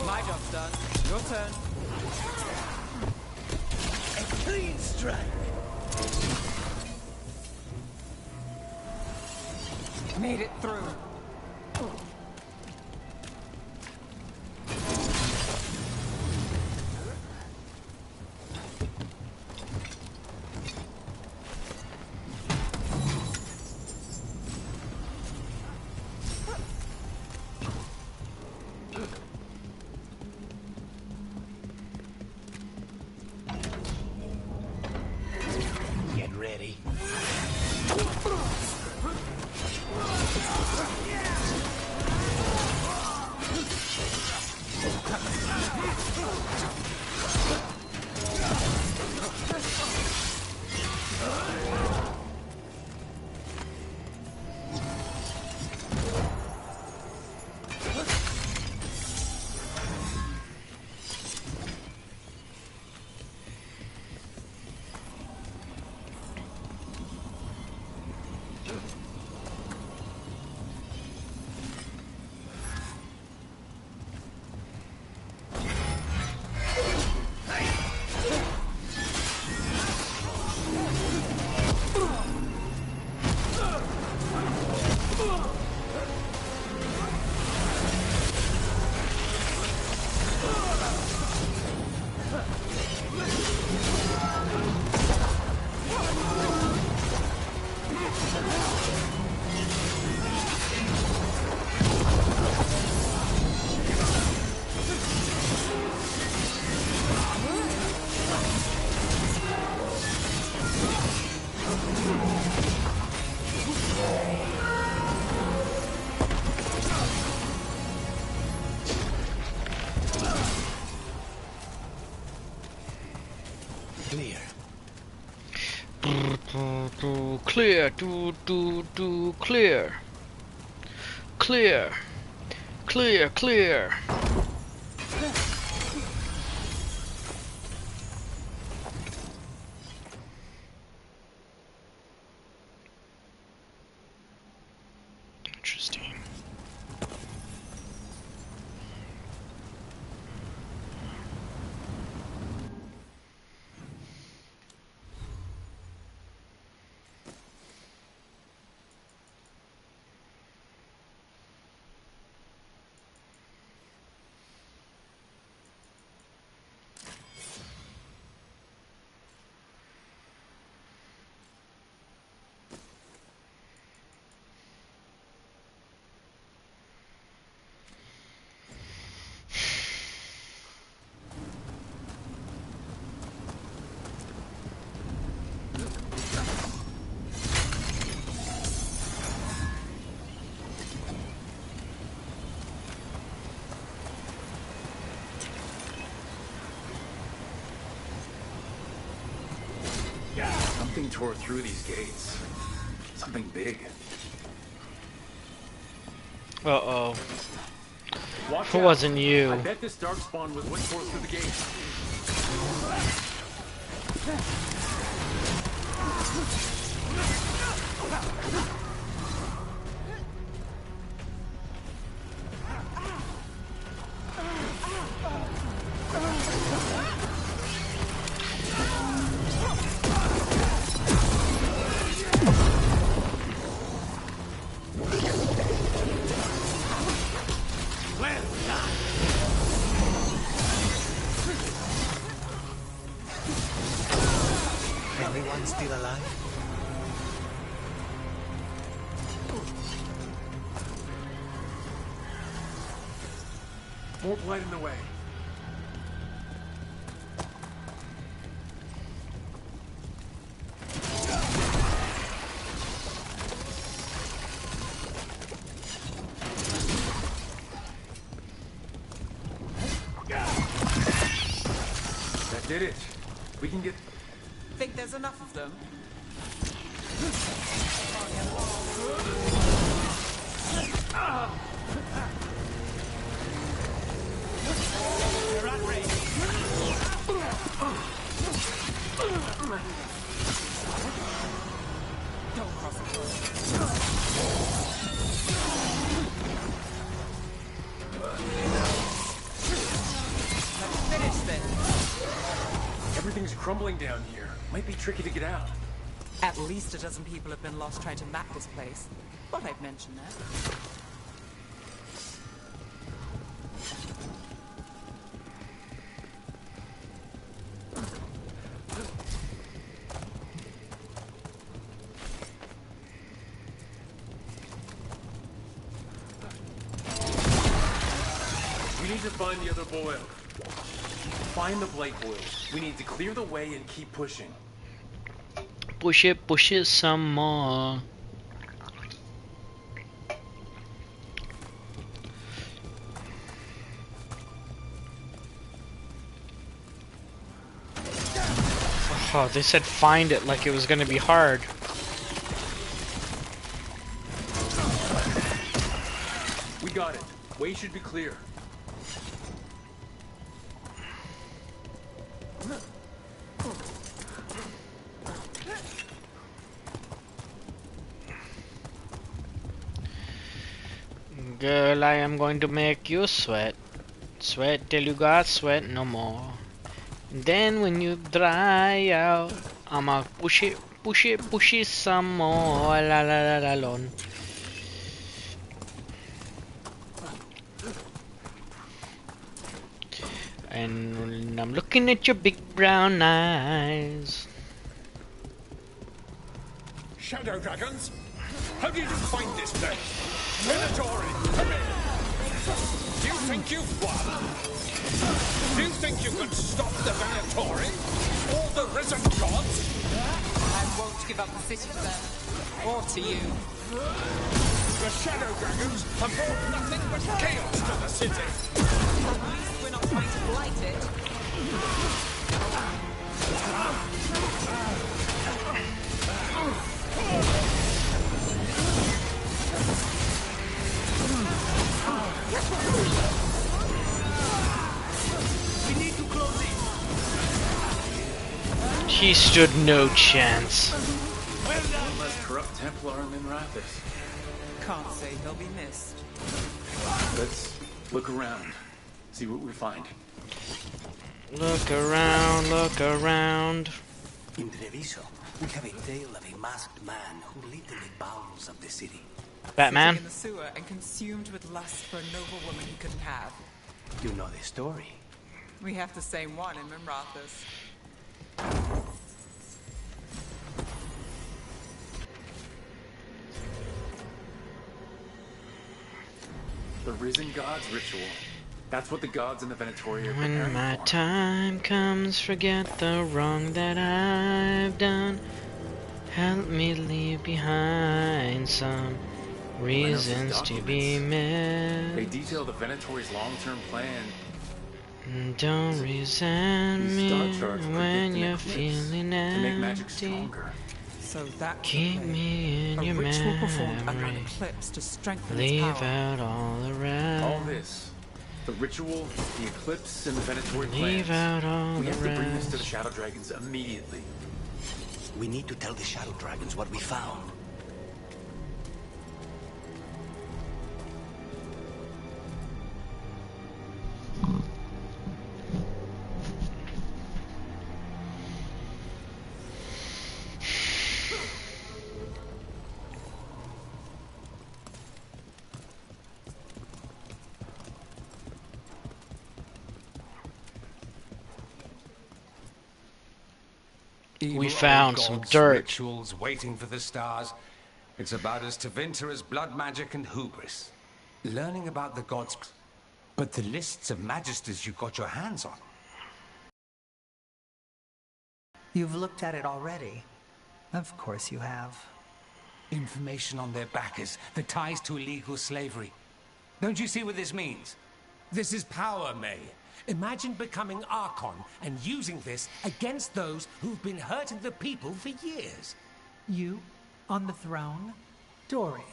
My job's done. Your turn. A clean strike. Made it through. Get ready. Clear, clear. Clear. Clear, clear. Interesting. Something tore through these gates. Something big. Uh-oh. Watch It out. wasn't you. I bet this darkspawn was what tore through the gate. Everyone still alive? More blight in the way. That did it. We can get... Think there's enough of them? They're at range. Don't cross the road. Let's finish this. Everything's crumbling down here. Might be tricky to get out. At least a dozen people have been lost trying to map this place. But I'd mention that. We need to find the other boil. Find the blight boils. We need to clear the way and keep pushing. Push it some more. Oh, they said find it like it was gonna be hard. We got it. Way should be clear. Girl, I am going to make you sweat. Sweat till you got sweat no more. Then when you dry out, I'ma push it some more. La la la la lon. And I'm looking at your big brown eyes. Shadow dragons? How did you find this place? Minotauri, come in! Do you think you've won? Do you think you can stop the Veilguard? Or the risen gods? I won't give up the city to them. Or to you. The Shadow Dragons have brought nothing but chaos to the city. At least we're not trying to blight it. We need to close in. He stood no chance. One less corrupt Templar in Rathis. Can't say he'll be missed. Let's look around. See what we find. Look around, look around. In Treviso, we have a tale of a masked man who lived in the bowels of the city. Batman? Sitting in the sewer and consumed with lust for a noble woman he couldn't have. You know the story. We have the same one in Mimrathis. The Risen God's ritual. That's what the gods in the Venatori are When preparing my for. time comes, forget the wrong that I've done. Help me leave behind some reasons to be They met. detail the Venatori's long-term plan. Don't resent These me star charts when predict an you're eclipse feeling to make magic empty. stronger. So that's Keep the plan. me in a your ritual performed under an memory. eclipse to strengthen Leave its power. out all the rest. All this. The ritual, the eclipse, and the Venatori Leave plans. out all We the have to bring this to the rest. Shadow Dragons immediately. We need to tell the Shadow Dragons what we found. We found Evil some gods, dirt. Rituals waiting for the stars. It's about as Tevinter as blood magic and hubris. Learning about the gods, but the lists of magisters you got your hands on. You've looked at it already. Of course you have. Information on their backers, the ties to illegal slavery. Don't you see what this means? This is power, May. Imagine becoming Archon and using this against those who've been hurting the people for years. You, on the throne, Dorian.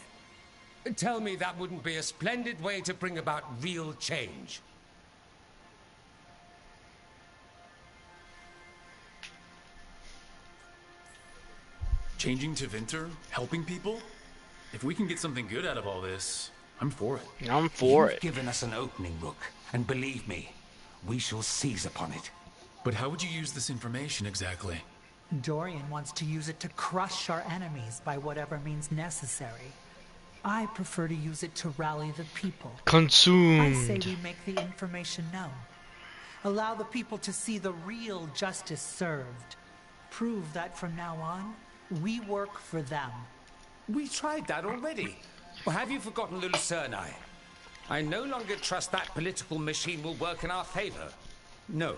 Tell me that wouldn't be a splendid way to bring about real change. Changing to Vinter? Helping people? If we can get something good out of all this, I'm for it. I'm for You've it. given us an opening, Rook, and believe me, we shall seize upon it. But how would you use this information exactly? Dorian wants to use it to crush our enemies by whatever means necessary. I prefer to use it to rally the people. I say Consumed. we make the information known. Allow the people to see the real justice served. Prove that from now on, we work for them. We tried that already. Or have you forgotten Lucernai? I no longer trust that political machine will work in our favor. No.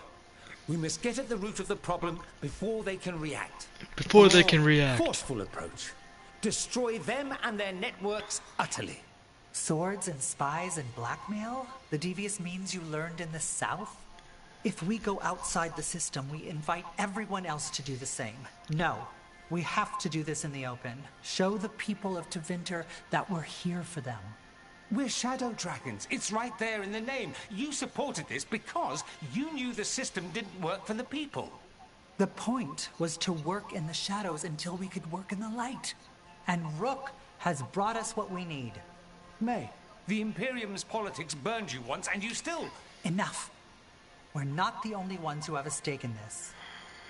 We must get at the root of the problem before they can react. Before they More can react. Forceful approach. Destroy them and their networks utterly. Swords and spies and blackmail? The devious means you learned in the South? If we go outside the system, we invite everyone else to do the same. No, we have to do this in the open. Show the people of Tevinter that we're here for them. We're Shadow Dragons. It's right there in the name. You supported this because you knew the system didn't work for the people. The point was to work in the shadows until we could work in the light. And Rook has brought us what we need. May, the Imperium's politics burned you once and you still... Enough. We're not the only ones who have a stake in this.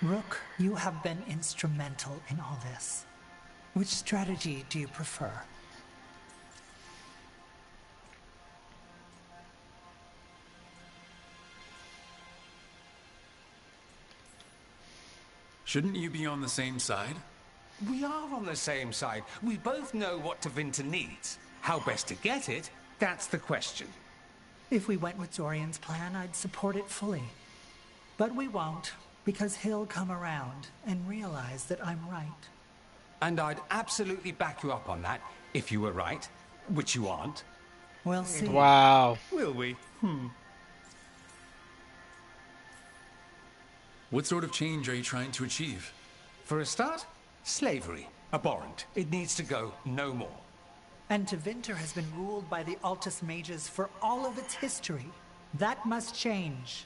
Rook, you have been instrumental in all this. Which strategy do you prefer? Shouldn't you be on the same side? We are on the same side. We both know what Tevinter needs. How best to get it, that's the question. If we went with Dorian's plan, I'd support it fully. But we won't, because he'll come around and realize that I'm right. And I'd absolutely back you up on that, if you were right, which you aren't. We'll see. Wow. Will we? What sort of change are you trying to achieve? For a start, slavery. Abhorrent. It needs to go no more. And Tevinter has been ruled by the Altus Mages for all of its history. That must change.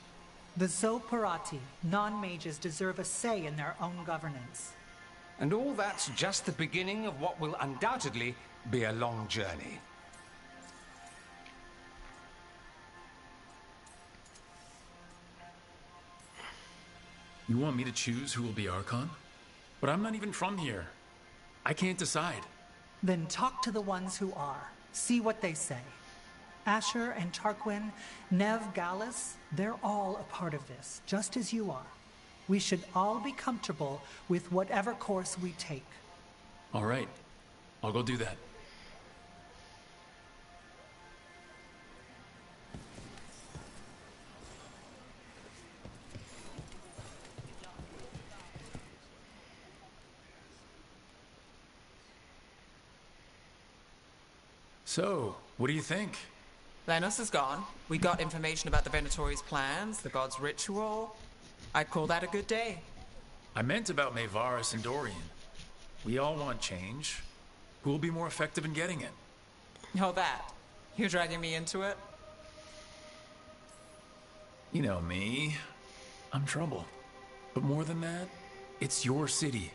The Zoparati, non-mages, deserve a say in their own governance. And all that's just the beginning of what will undoubtedly be a long journey. You want me to choose who will be Archon? But I'm not even from here. I can't decide. Then talk to the ones who are. See what they say. Asher and Tarquin, Nev, Gallus, they're all a part of this, just as you are. We should all be comfortable with whatever course we take. All right. I'll go do that. So, what do you think? Lenos is gone. We got information about the Venatori's plans, the god's ritual. I'd call that a good day. I meant about Maevaris and Dorian. We all want change. Who will be more effective in getting it? Oh, that. You're dragging me into it? You know me. I'm trouble. But more than that, it's your city.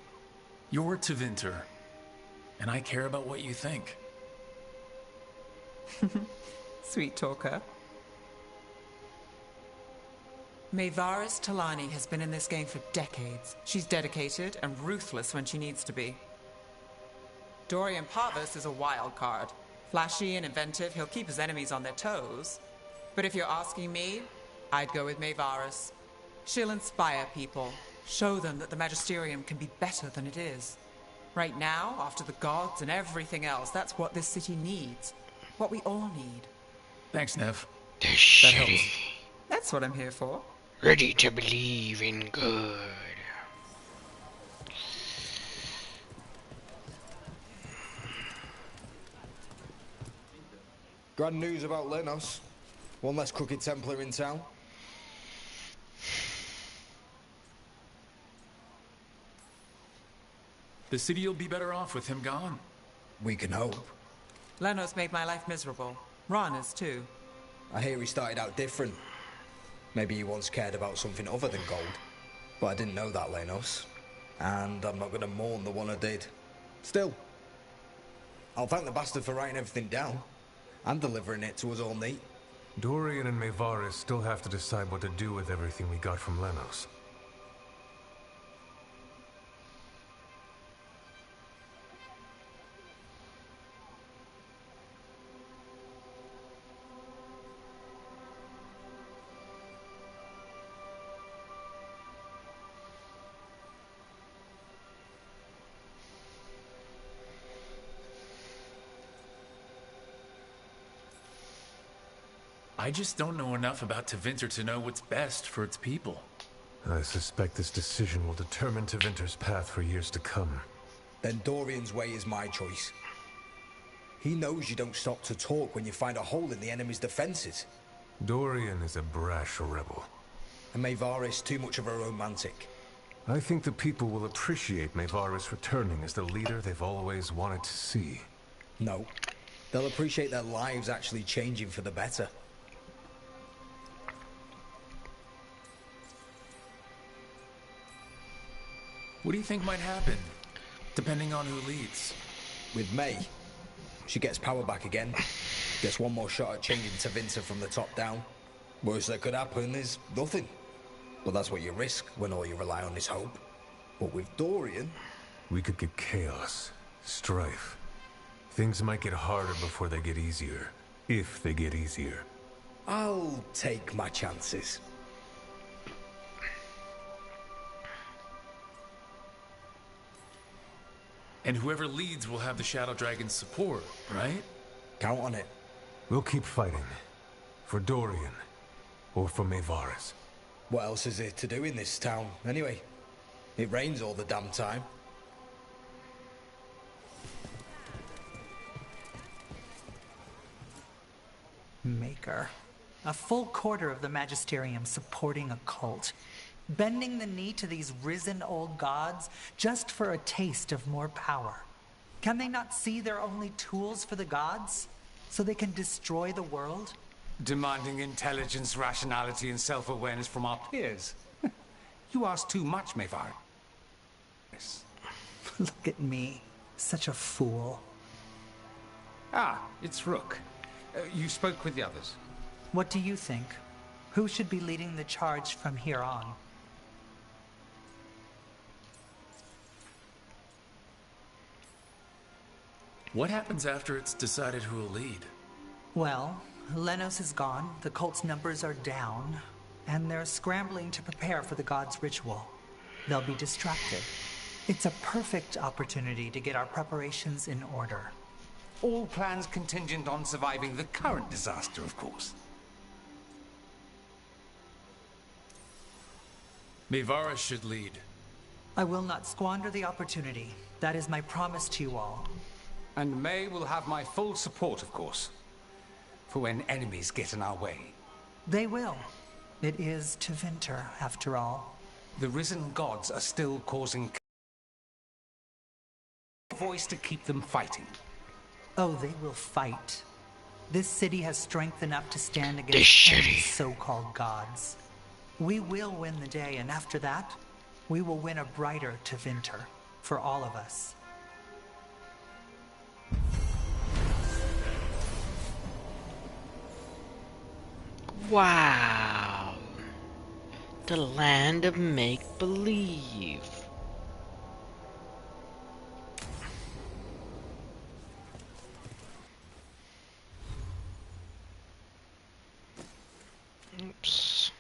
You're Tevinter. And I care about what you think. Sweet talker. Maevaris Talani has been in this game for decades. She's dedicated and ruthless when she needs to be. Dorian Parvis is a wild card. Flashy and inventive, he'll keep his enemies on their toes. But if you're asking me, I'd go with Maevaris. She'll inspire people, show them that the Magisterium can be better than it is. Right now, after the gods and everything else, that's what this city needs. What we all need. Thanks, Nev. They're That shitty. helps. That's what I'm here for. Ready to believe in good. Grand news about Lenos. One less crooked Templar in town. The city will be better off with him gone. We can hope. Lenos made my life miserable. Ron is too. I hear he started out different. Maybe he once cared about something other than gold. But I didn't know that, Lenos. And I'm not going to mourn the one I did. Still, I'll thank the bastard for writing everything down. And delivering it to us all neat. Dorian and Maevaris still have to decide what to do with everything we got from Lenos. I just don't know enough about Tevinter to know what's best for its people. I suspect this decision will determine Tevinter's path for years to come. Then Dorian's way is my choice. He knows you don't stop to talk when you find a hole in the enemy's defenses. Dorian is a brash rebel. And Maevaris too much of a romantic. I think the people will appreciate Maevaris returning as the leader they've always wanted to see. No. They'll appreciate their lives actually changing for the better. What do you think might happen, depending on who leads? With May, she gets power back again. Gets one more shot at changing Tevinter from the top down. Worst that could happen is nothing. But that's what you risk when all you rely on is hope. But with Dorian... We could get chaos, strife. Things might get harder before they get easier. If they get easier. I'll take my chances. And whoever leads will have the Shadow Dragon's support, right? Count on it. We'll keep fighting. For Dorian. Or for Mayvaris. What else is there to do in this town, anyway? It rains all the damn time. Maker. A full quarter of the Magisterium supporting a cult. Bending the knee to these risen old gods just for a taste of more power. Can they not see they're only tools for the gods? So they can destroy the world? Demanding intelligence, rationality, and self-awareness from our peers. You ask too much, Mayvar. Look at me. Such a fool. Ah, it's Rook. You spoke with the others. What do you think? Who should be leading the charge from here on? What happens after it's decided who will lead? Well, Lenos is gone, the cult's numbers are down, and they're scrambling to prepare for the god's ritual. They'll be distracted. It's a perfect opportunity to get our preparations in order. All plans contingent on surviving the current disaster, of course. Mayvaris should lead. I will not squander the opportunity. That is my promise to you all. And May will have my full support, of course. For when enemies get in our way. They will. It is to Winter, after all. The risen gods are still causing voice to keep them fighting. Oh, they will fight. This city has strength enough to stand against any so-called gods. We will win the day, and after that, we will win a brighter to Winter for all of us. Wow. The land of make-believe. Oops.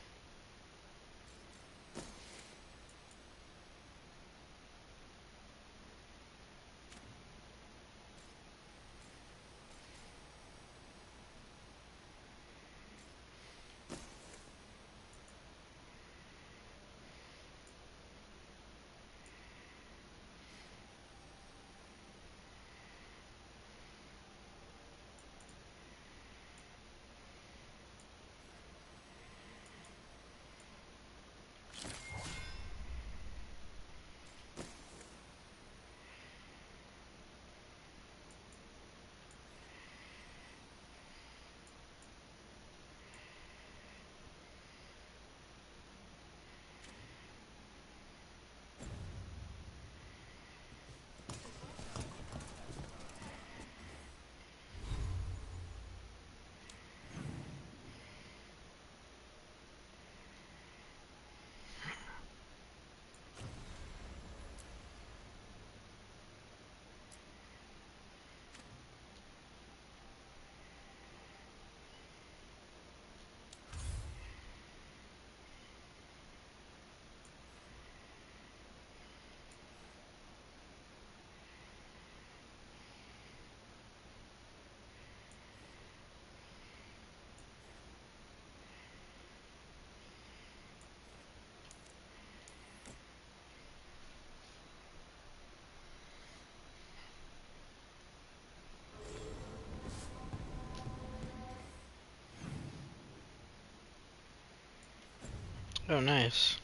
Oh, nice.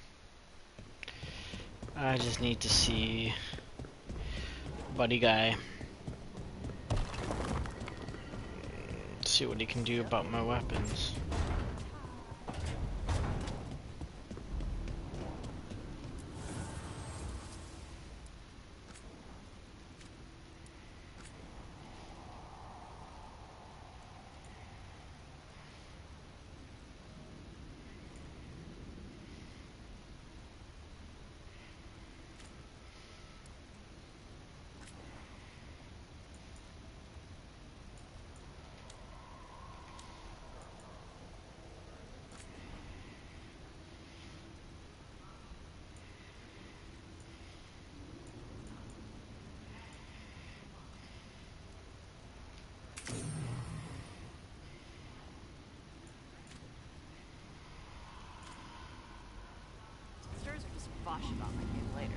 I just need to see Buddy Guy. See what he can do about my weapons. posh about my game later.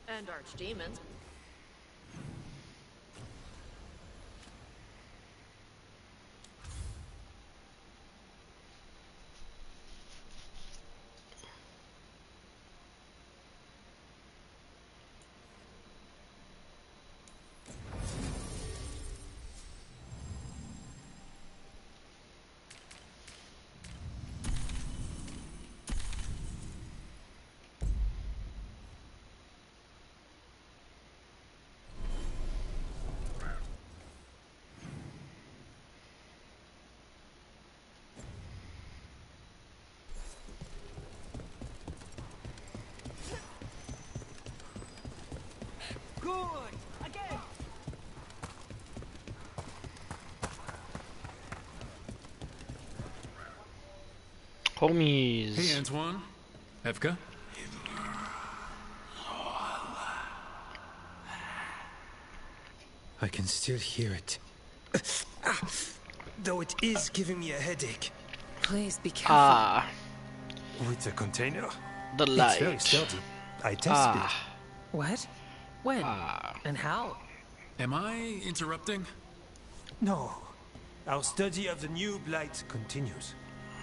And archdemons. Good! Again! Homies. Hey, Antoine. Evka? I can still hear it. Though it is giving me a headache. Please be careful. Ah. With the container? The It's light. very sturdy. I tested it. What? When? And how? Am I interrupting? No. Our study of the new blight continues.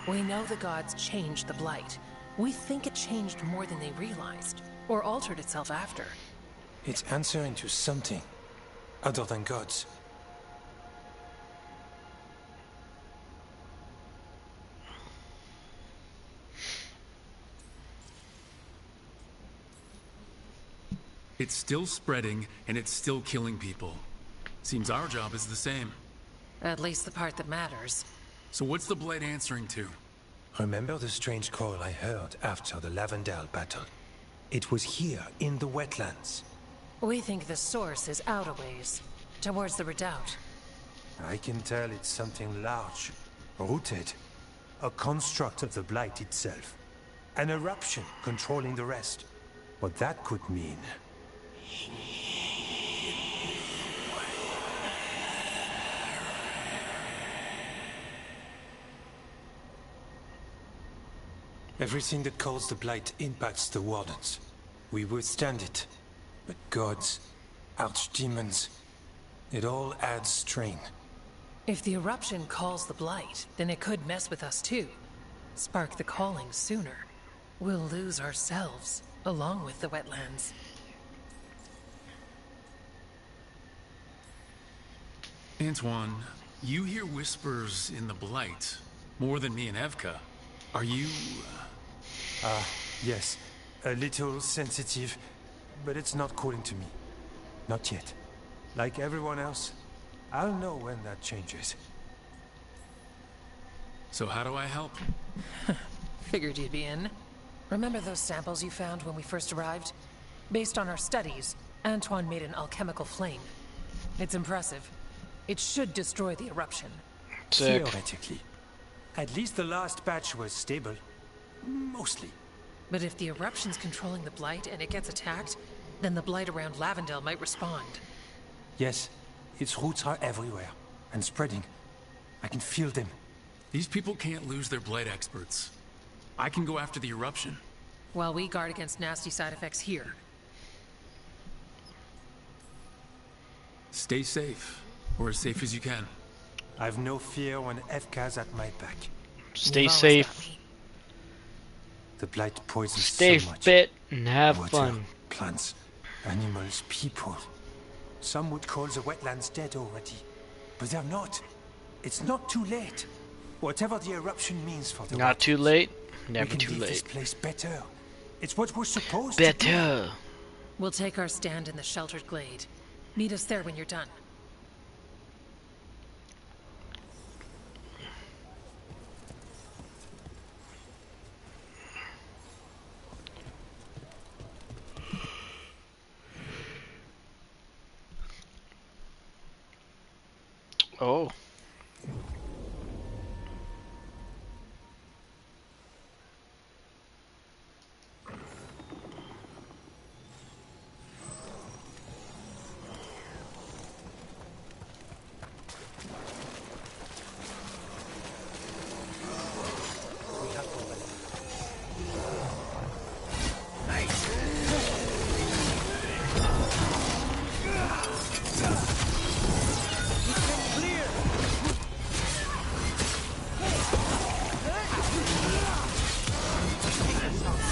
We know the gods changed the blight. We think it changed more than they realized, or altered itself after. It's answering to something other than gods. It's still spreading, and it's still killing people. Seems our job is the same. At least the part that matters. So what's the Blight answering to? Remember the strange call I heard after the Lavendale battle? It was here, in the wetlands. We think the source is out a ways, towards the redoubt. I can tell it's something large, rooted. A construct of the blight itself. An eruption controlling the rest. What that could mean. Everything that calls the blight impacts the wardens. We withstand it. But gods, archdemons, it all adds strain. If the eruption calls the blight, then it could mess with us too. Spark the calling sooner. We'll lose ourselves, along with the wetlands. Antoine, you hear whispers in the Blight, more than me and Evka. Are you... Yes. A little sensitive, but it's not calling to me. Not yet. Like everyone else, I'll know when that changes. So how do I help? Figured you'd be in. Remember those samples you found when we first arrived? Based on our studies, Antoine made an alchemical flame. It's impressive. It should destroy the eruption. Sick. Theoretically. At least the last batch was stable. Mostly. But if the eruption's controlling the blight and it gets attacked, then the blight around Lavendale might respond. Yes, its roots are everywhere. And spreading. I can feel them. These people can't lose their Blight experts. I can go after the eruption. While we guard against nasty side effects here. Stay safe. Or as safe as you can. I've no fear when Evka's at my back. Stay safe. The blight poisons Stay so much. fit and have Water, fun. plants, animals, people. Some would call the wetlands dead already. But they're not. It's not too late. Whatever the eruption means for the Not too late, we never can too leave this late. place better. It's what we're supposed to do. Better. We'll take our stand in the sheltered glade. Meet us there when you're done. Oh.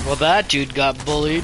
Well, that dude got bullied.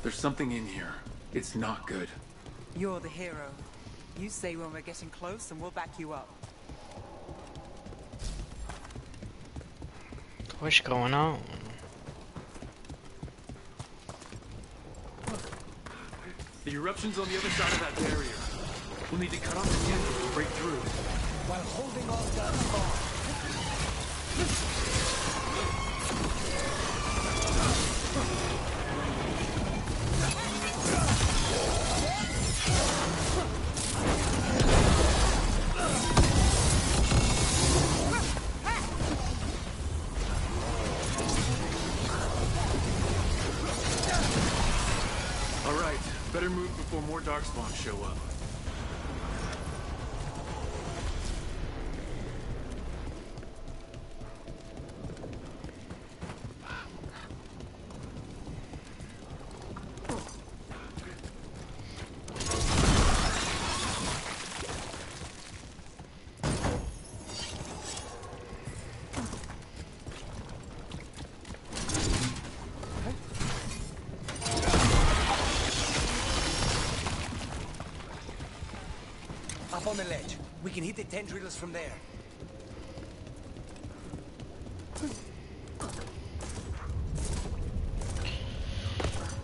There's something in here. It's not good. You're the hero. You say when we're getting close and we'll back you up. What's going on? The eruption's on the other side of that barrier. We'll need to cut off the tendrils to break through. While holding all guns far. Alright, better move before more darkspawns show up. Up on the ledge. We can hit the tendrils from there.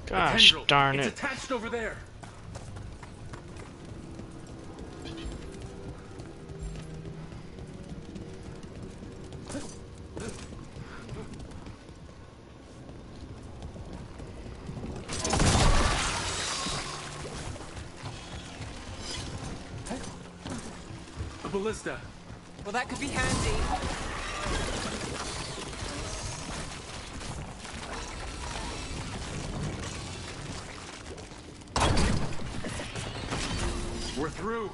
Gosh darn It's it. attached over there. A ballista. Well, that could be handy. We're through.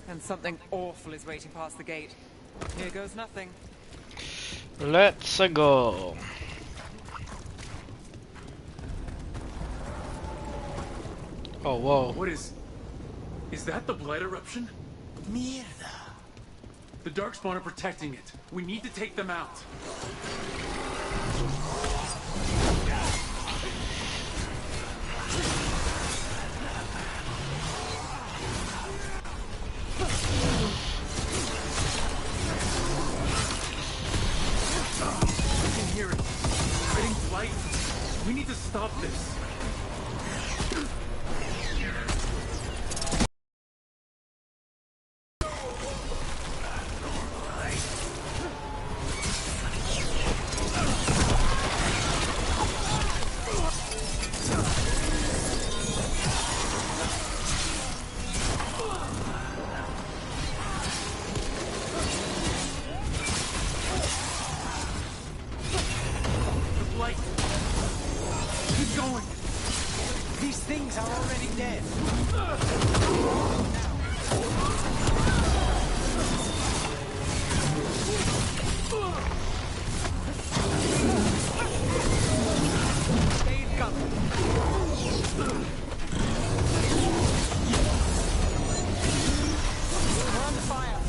And something awful is waiting past the gate. Here goes nothing. Let's go. Oh, whoa. What is that the blight eruption? Mierda. The darkspawn are protecting it. We need to take them out. I can hear it. Spreading blight. We need to stop this. These things are already dead. Stay in cover. We're on fire.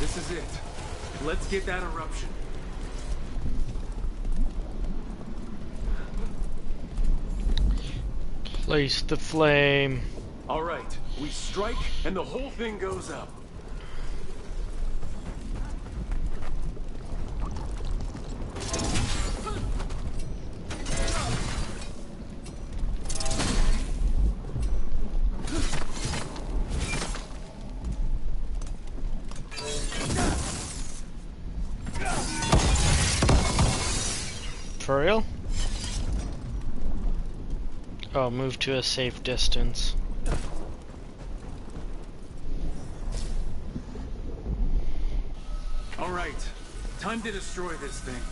This is it. Let's get that eruption. Place the flame. All right, we strike and the whole thing goes up. For real? Oh, move to a safe distance. All right, time to destroy this thing.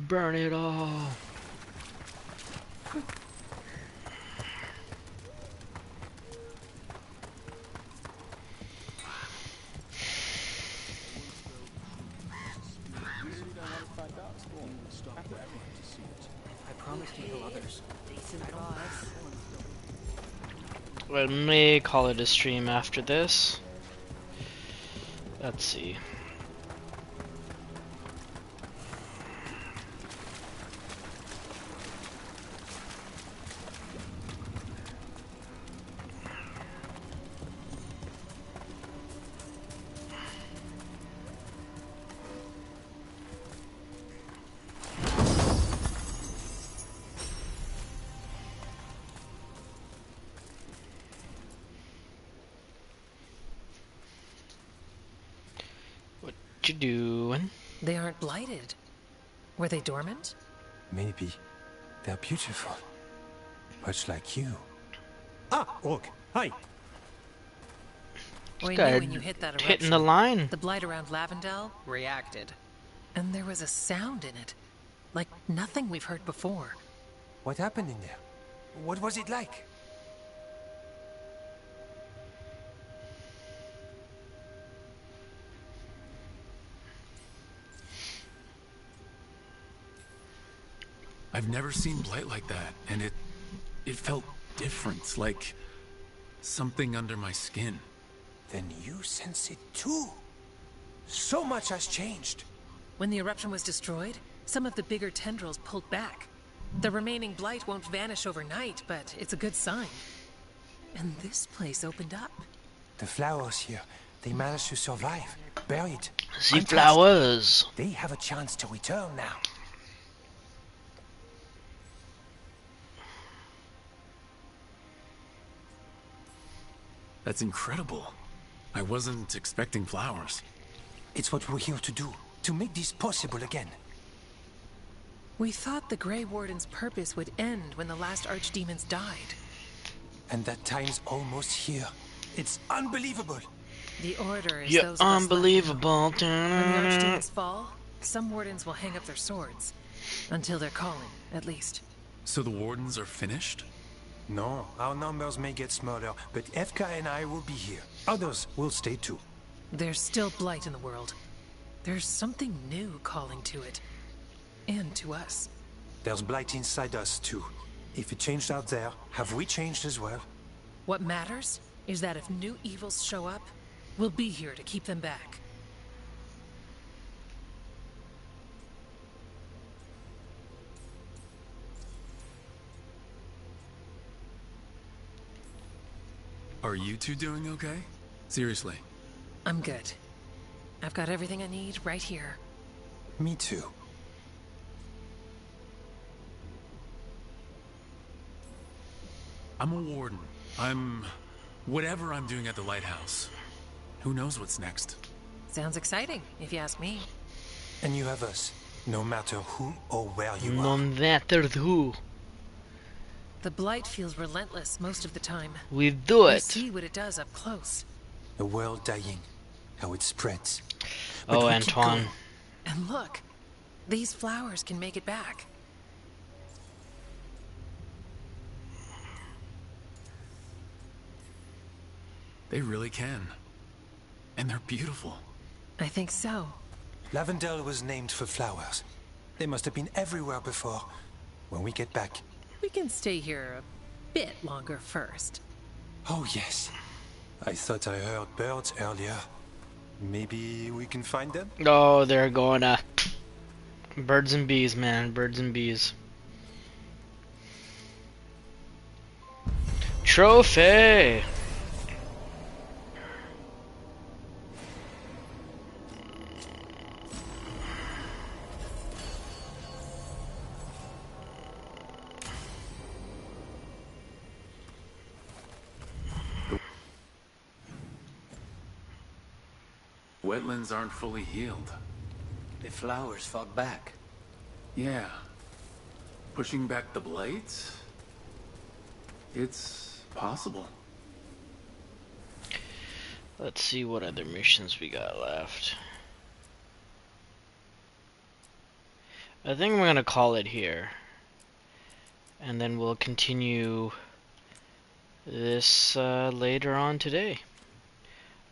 Burn it all. I promised to kill others. Let me call it a stream after this. Let's see. You doing? They aren't blighted. Were they dormant? Maybe. They're beautiful. Much like you. Ah, Orc. Hi. We knew when you hit that eruption, hitting the line. The blight around Lavendel reacted. And there was a sound in it. Like nothing we've heard before. What happened in there? What was it like? I've never seen blight like that, and it felt different, like something under my skin. Then you sense it too. So much has changed. When the eruption was destroyed, some of the bigger tendrils pulled back. The remaining blight won't vanish overnight, but it's a good sign. And this place opened up. The flowers here, they managed to survive, buried. The flowers. They have a chance to return now. That's incredible. I wasn't expecting flowers. It's what we're here to do, to make this possible again. We thought the Grey Warden's purpose would end when the last archdemons died. And that time's almost here. It's unbelievable. The Order is You're those of us unbelievable. left now. When the archdemons fall, some wardens will hang up their swords. Until their calling, at least. So the wardens are finished? No, our numbers may get smaller, but Efka and I will be here. Others will stay too. There's still blight in the world. There's something new calling to it. And to us. There's blight inside us too. If it changed out there, have we changed as well? What matters is that if new evils show up, we'll be here to keep them back. Are you two doing okay? Seriously. I'm good. I've got everything I need right here. Me too. I'm a warden. I'm whatever I'm doing at the lighthouse. Who knows what's next? Sounds exciting, if you ask me. And you have us, no matter who or where you No are. matter who. The blight feels relentless most of the time. We do We it. see what it does up close. A world dying, how it spreads. Oh, we keep Antoine. going. And look, these flowers can make it back. They really can. And they're beautiful. I think so. Lavendel was named for flowers. They must have been everywhere before. When we get back. We can stay here a bit longer first. Oh, yes. I thought I heard birds earlier. Maybe we can find them? Oh, they're going to... Birds and bees, man. Birds and bees. Trophy! Wetlands aren't fully healed. The flowers fought back. Yeah. Pushing back the blight? It's possible. Let's see what other missions we got left. I think I'm gonna call it here. And then we'll continue this later on today.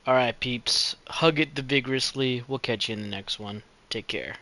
Alright, peeps. Hug it vigorously. We'll catch you in the next one. Take care.